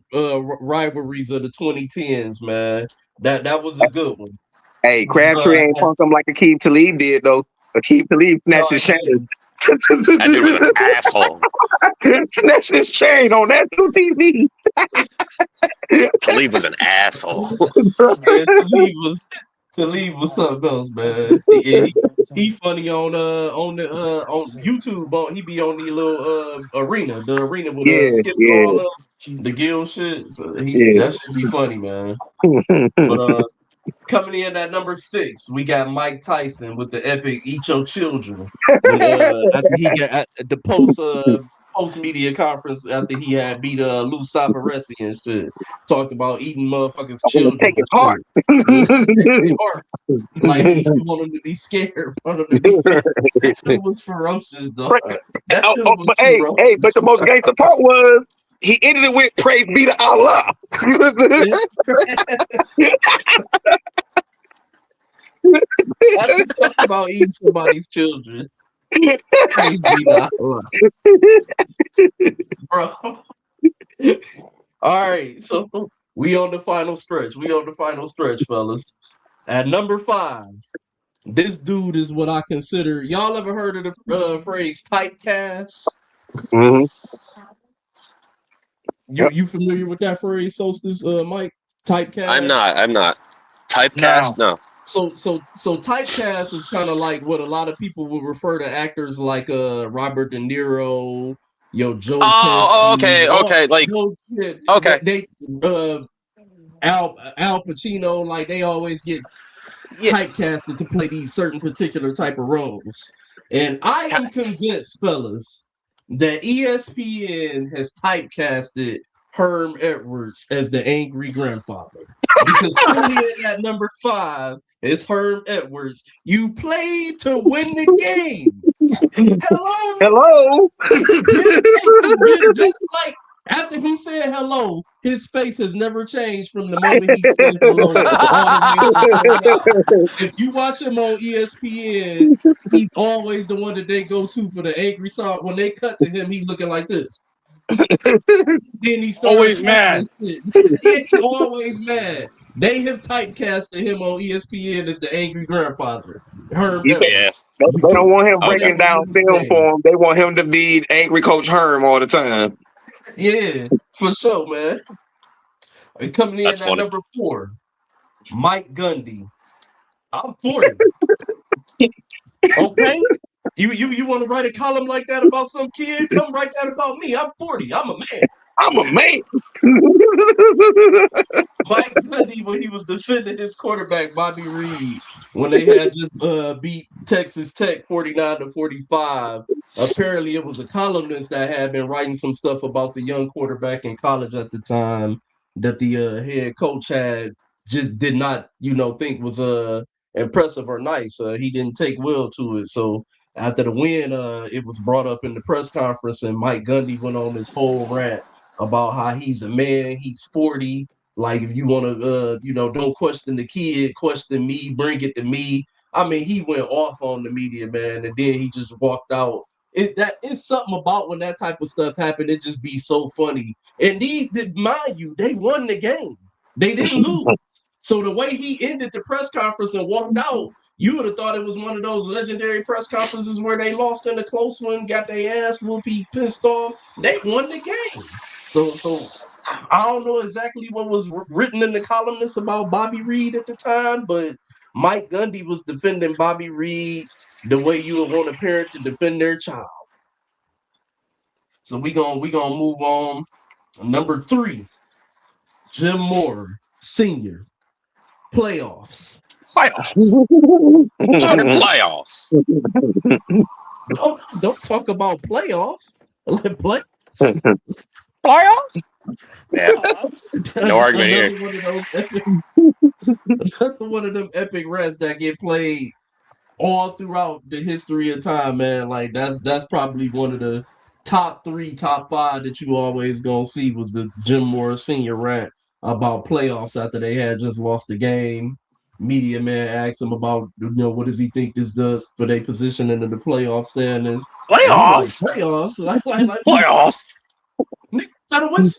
rivalries of the 2010s, man. That was a good one.
Hey, Crabtree ain't punk him like Akeem Talib did, though. Akeem Talib snatched his shoulders.
That dude was an asshole.
Snatched his chain on national TV.
Talib was an asshole.
Man, Talib was something else, man. He funny on YouTube. He be on the little arena, the arena with
Yeah,
Skip and
yeah,
all the Gill shit. So
yeah.
that should be funny, man. But coming in at number 6, we got Mike Tyson with the epic "Eat Your Children." When after he got at the post media conference after he had beat Lou Savaresi and shit, talked about eating motherfuckers'
I'm gonna
children
take his
and shit.
heart.
His heart. Like he want them to be scared, want them to be scared. That shit was ferocious, dog. That shit was
But hey, but the most gangster part was he ended it with praise be to Allah.
After talking about eating somebody's children, praise be to Allah, bro. All right, so we on the final stretch. Fellas. At number 5, this dude is what I consider. Y'all ever heard of the phrase typecast?
Mm-hmm.
You familiar with that phrase, Solstice, Mike? Typecast.
I'm not. Typecast? No.
So typecast is kind of like what a lot of people would refer to actors like Robert De Niro, Joe
Oh,
Pesci.
okay. Like, okay.
They Al Pacino, like they always get typecasted to play these certain particular type of roles. And I am convinced, fellas, that ESPN has typecasted Herm Edwards as the angry grandfather. Because coming in at number 5 is Herm Edwards. You played to win the game. Hello. Just like after he said hello, his face has never changed from the moment he said hello all the way to now. If you watch him on ESPN, he's always the one that they go to for the angry song. When they cut to him, he's looking like this. Then he starts
always mad.
He's always mad. They have typecasted him on ESPN as the angry grandfather. Herm Edwards.
Yeah.
They don't want him breaking down film for him. They want him to be angry Coach Herm all the time.
Yeah, for sure, man. And coming in
That's
at
funny.
number 4, Mike Gundy. I'm 40. Okay? You want to write a column like that about some kid? Come write that about me. I'm 40. I'm a man.
I'm a man.
Mike Gundy, when he was defending his quarterback, Bobby Reed, when they had just beat Texas Tech 49-45. Apparently, it was a columnist that had been writing some stuff about the young quarterback in college at the time that the head coach had just did not, think was impressive or nice. He didn't take well to it. So after the win, it was brought up in the press conference, and Mike Gundy went on this whole rant about how he's a man, he's 40. Like, if you want to, don't question the kid, question me, bring it to me. I mean, he went off on the media, man, and then he just walked out. It's something about when that type of stuff happened, it just be so funny. And mind you, they won the game. They didn't lose. So the way he ended the press conference and walked out, you would have thought it was one of those legendary press conferences where they lost in a close one, got their ass whooped, pissed off. They won the game. So I don't know exactly what was written in the columnist about Bobby Reed at the time, but Mike Gundy was defending Bobby Reed the way you would want a parent to defend their child. So we gonna move on. Number 3, Jim Moore, Sr. Playoffs.
Talking playoffs.
Don't talk about playoffs.
Playoffs? Yeah. No argument here.
Another one of them epic rants that get played all throughout the history of time, man. Like that's probably one of the top 3, top 5 that you always gonna see was the Jim Moore Sr. rant about playoffs after they had just lost the game. Media man asked him about, what does he think this does for their position in the playoff standings?
Playoffs?
Like, playoffs? Like
Playoffs?
What's playoffs?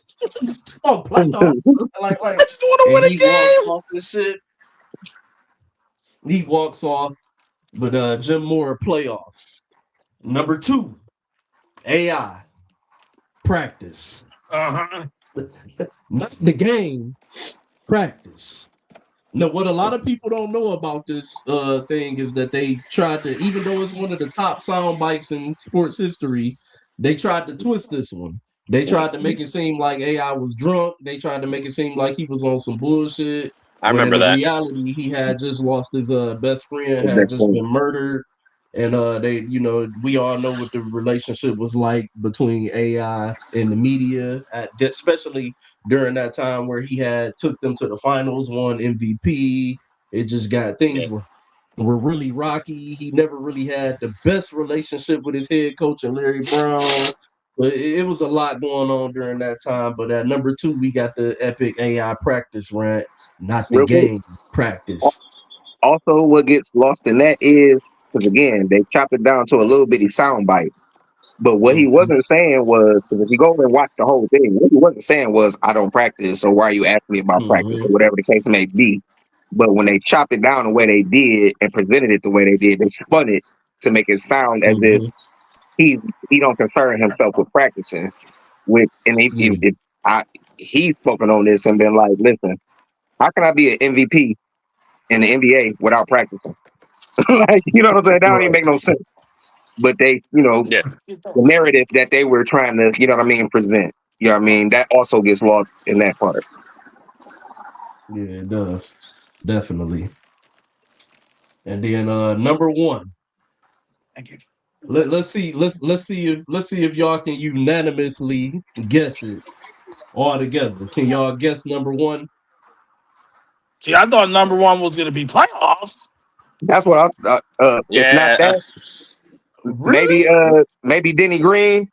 I just want to win a game.
Off this shit. He walks off, but Jim Moore playoffs. Number 2, AI practice. Not the game, practice. Now, what a lot of people don't know about this thing is that they tried to, even though it's one of the top sound bites in sports history, they tried to twist this one. They tried to make it seem like AI was drunk. They tried to make it seem like he was on some bullshit.
I
When in
remember that.
reality, he had just lost his best friend, had just been murdered. And they, we all know what the relationship was like between AI and the media, especially during that time where he had took them to the finals, won MVP. It just got things were really rocky. He never really had the best relationship with his head coach and Larry Brown. But it was a lot going on during that time. But at number 2, we got the epic AI practice rant, not the
Real quick.
game practice.
Also, what gets lost in that is because again they chopped it down to a little bitty sound bite. But what he wasn't saying was, because if you go and watch the whole thing, what he wasn't saying was, I don't practice, or why are you asking me about practice, or whatever the case may be. But when they chopped it down the way they did and presented it the way they did, they spun it to make it sound as if he don't concern himself with practicing. He's spoken on this and been like, listen, how can I be an MVP in the NBA without practicing? Like, you know what I'm saying? That don't even make no sense. But they,
Yeah.
the narrative that they were trying to, present. You know what I mean? That also gets lost in that part.
Yeah, it does. Definitely. And then number 1.
Thank you.
Let's see if y'all can unanimously guess it all together. Can y'all guess number 1?
See, I thought number 1 was going to be playoffs.
That's what if not that,
Really?
maybe Denny Green.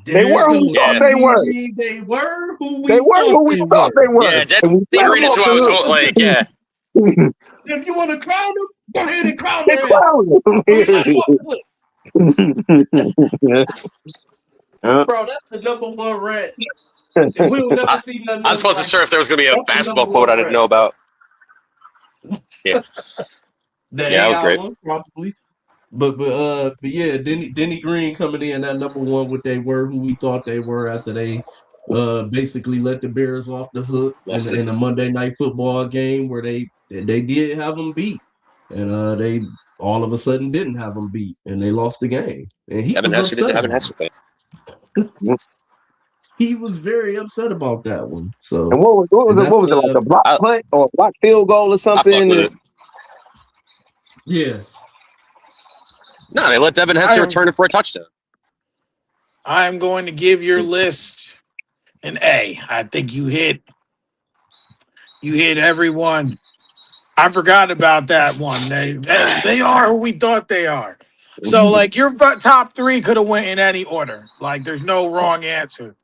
They
There
were who we
goes
thought they
Denny
were.
Green. They were who
They
we
were
thought
who we
they
thought
were.
they were.
Yeah,
And we
Denny
let
Green
them
is
off
who I was like, yeah.
If you want to crown them, go ahead and crown
They
their ass. Bro, that's the number 1 rant. We'll never see nothing
I was
else
supposed to
like
sure if there was going to be a basketball quote I didn't know about. Yeah.
The
Yeah, that was
AI
great.
one, probably. But yeah, Denny Green coming in at number 1 what they were who we thought they were after they basically let the Bears off the hook in a Monday Night Football game where they did have them beat, and they all of a sudden didn't have them beat and they lost the game, and he
Evan
was
Hester did the
upset
Evan
about
Hester
it.
thing.
He was very upset about that one. So
and what was it like a block punt or a block field goal or something?
I fuck with it.
Yeah.
No, they let Devin Hester return it for a touchdown.
I'm going to give your list an A. I think you hit everyone. I forgot about that one. They are who we thought they are. So like your top 3 could have went in any order. Like there's no wrong answer.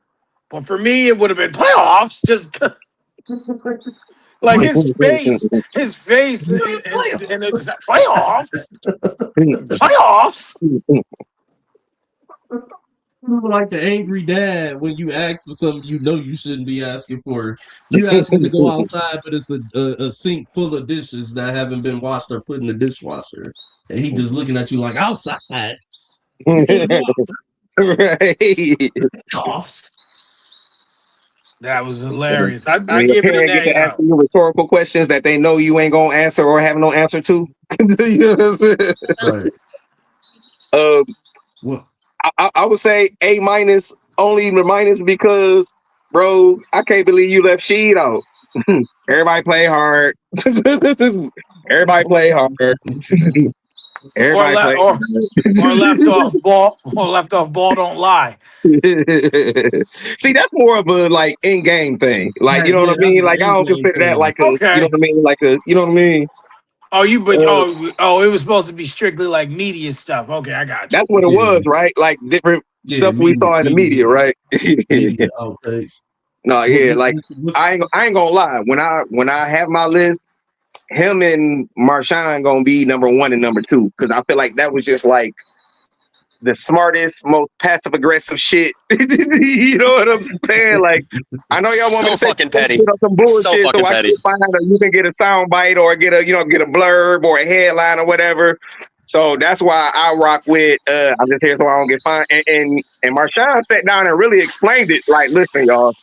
But for me, it would have been playoffs. Just like his face in playoffs. Playoffs.
Like the angry dad when you ask for something you know you shouldn't be asking for. You asking to go outside, but it's a sink full of dishes that haven't been washed or put in the dishwasher, and he just looking at you like outside. Coughs.
That was hilarious. I
When your
give it an
parent get
A
to ask
though.
you rhetorical questions that they know you ain't gonna answer or have no answer to. You know what I'm saying?
Right. Well,
I would say A minus, only minus because, bro, I can't believe you left Sheed out. Everybody play hard. Everybody play hard. Everybody play
or left off ball don't lie.
See, that's more of a like in-game thing. Like, you know what I mean?
that's
Like, I
an
don't
in-game
consider that
thing.
like a, you know
Okay.
what I mean? Like a, you know what I mean?
It was supposed to be strictly like media stuff. Okay, I got you.
That's what it was, right? Like different stuff we saw in the media, right?
Media outtakes.
No, yeah, like I ain't gonna lie. When I have my list, him and Marshawn gonna be number 1 and number 2 because I feel like that was just like the smartest, most passive aggressive shit. You know what I'm saying? Like, I know y'all want me to say
fucking petty.
some bullshit,
So fucking
I
petty.
can find out you can get a sound bite or get a blurb or a headline or whatever. So that's why I rock with I'm just here so I don't get fined. And Marshawn sat down and really explained it. Like, listen, y'all,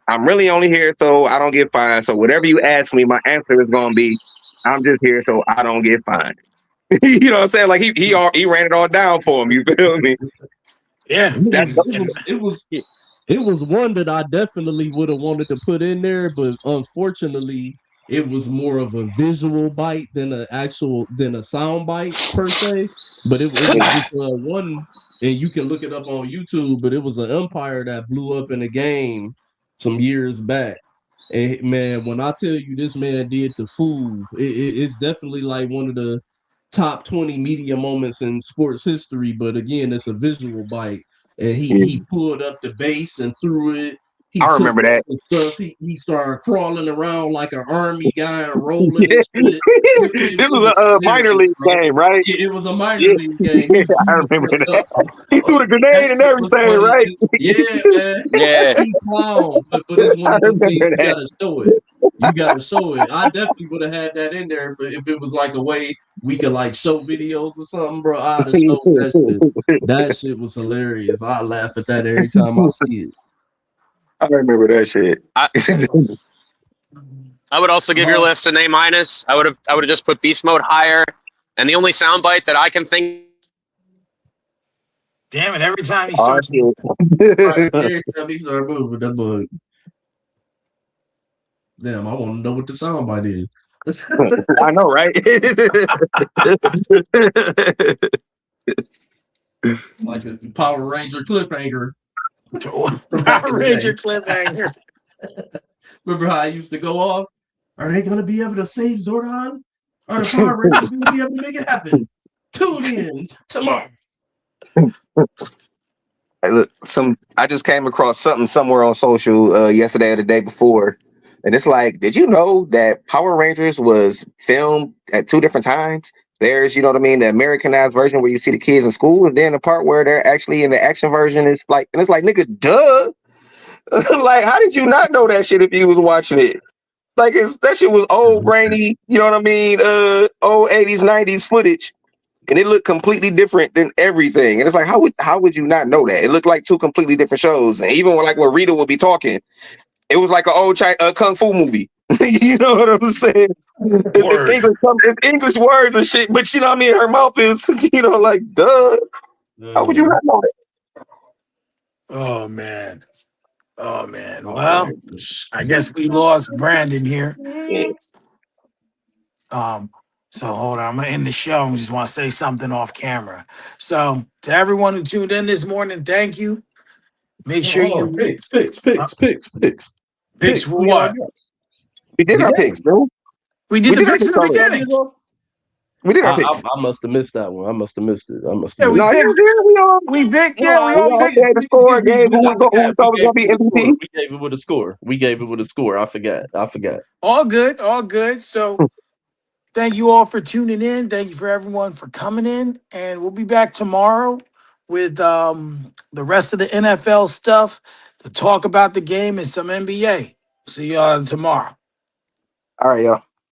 I'm really only here so I don't get fined. So whatever you ask me, my answer is gonna be, I'm just here so I don't get fined. You know what I'm saying? Like he ran it all down for him. You feel me?
Yeah,
It was one that I definitely would have wanted to put in there, but unfortunately, it was more of a visual bite than a sound bite per se. But it was this one, and you can look it up on YouTube. But it was an umpire that blew up in a game some years back. And man, when I tell you this man did the fool, it's definitely like one of the top 20 media moments in sports history. But again, it's a visual bite, and he pulled up the base and threw it. He
I
took
remember
off
that.
the stuff. He started crawling around like an army guy and rolling and shit.
This
It
was
was
a minor
hilarious,
league
bro.
game, right?
It was a minor
Yeah,
league game. He
I
blew the
remember
fuck
that.
up.
He threw the
That
grenade and
shit was
everything,
funny.
right?
Yeah, man.
Yeah.
He clown, but it's one
I
of those things
remember
you
that.
gotta show it. You gotta show it. I definitely would have had that in there if it was like a way we could like show videos or something, bro. I'd have showed that shit. That shit was hilarious. I laugh at that every time I see it.
I remember that shit.
I would also give your list an A minus. I would have just put beast mode higher. And the only soundbite that I can think.
damn it! Every time he
Oh,
starts,
shit.
Right, every time he started moving that bug. Damn, I want to know what the soundbite is.
I know, right?
Like a Power Ranger cliffhanger.
Power Ranger cliffhanger.
Remember how I used to go off? Are they going to be able to save Zordon? Are the Power Rangers going to be able to make it happen? Tune in tomorrow.
Hey, look, I just came across something somewhere on social yesterday or the day before, and it's like, did you know that Power Rangers was filmed at 2 different times? There's, you know what I mean, the Americanized version where you see the kids in school, and then the part where they're actually in the action version is like, and it's like, nigga, duh. Like, how did you not know that shit if you was watching it? Like, that shit was old, grainy, you know what I mean? Old 80s, 90s footage. And it looked completely different than everything. And it's like, how would you not know that? It looked like 2 completely different shows. And even when like where Rita would be talking, it was like an old kung fu movie. You know what I'm saying? It's English words and shit, but you know what I mean? Her mouth is, you know, like, duh. How would you not know that?
Oh man. Oh man. Well, I guess we lost Brandon here.
Yeah.
So hold on, I'm gonna end the show. I just want to say something off camera. So to everyone who tuned in this morning, thank you. Make sure you
Picks.
picks for what?
We did our picks, bro.
We did the picks in the beginning.
We did our picks.
I must have missed that one. I must have missed it.
Yeah, we picked. We picked. Yeah, we all picked.
The score, gave who we thought was gonna be MVP.
We gave it with a score. I forgot.
All good. All good. So thank you all for tuning in. Thank you for everyone for coming in. And we'll be back tomorrow with the rest of the NFL stuff to talk about the game and some NBA. See y'all tomorrow.
All right, y'all.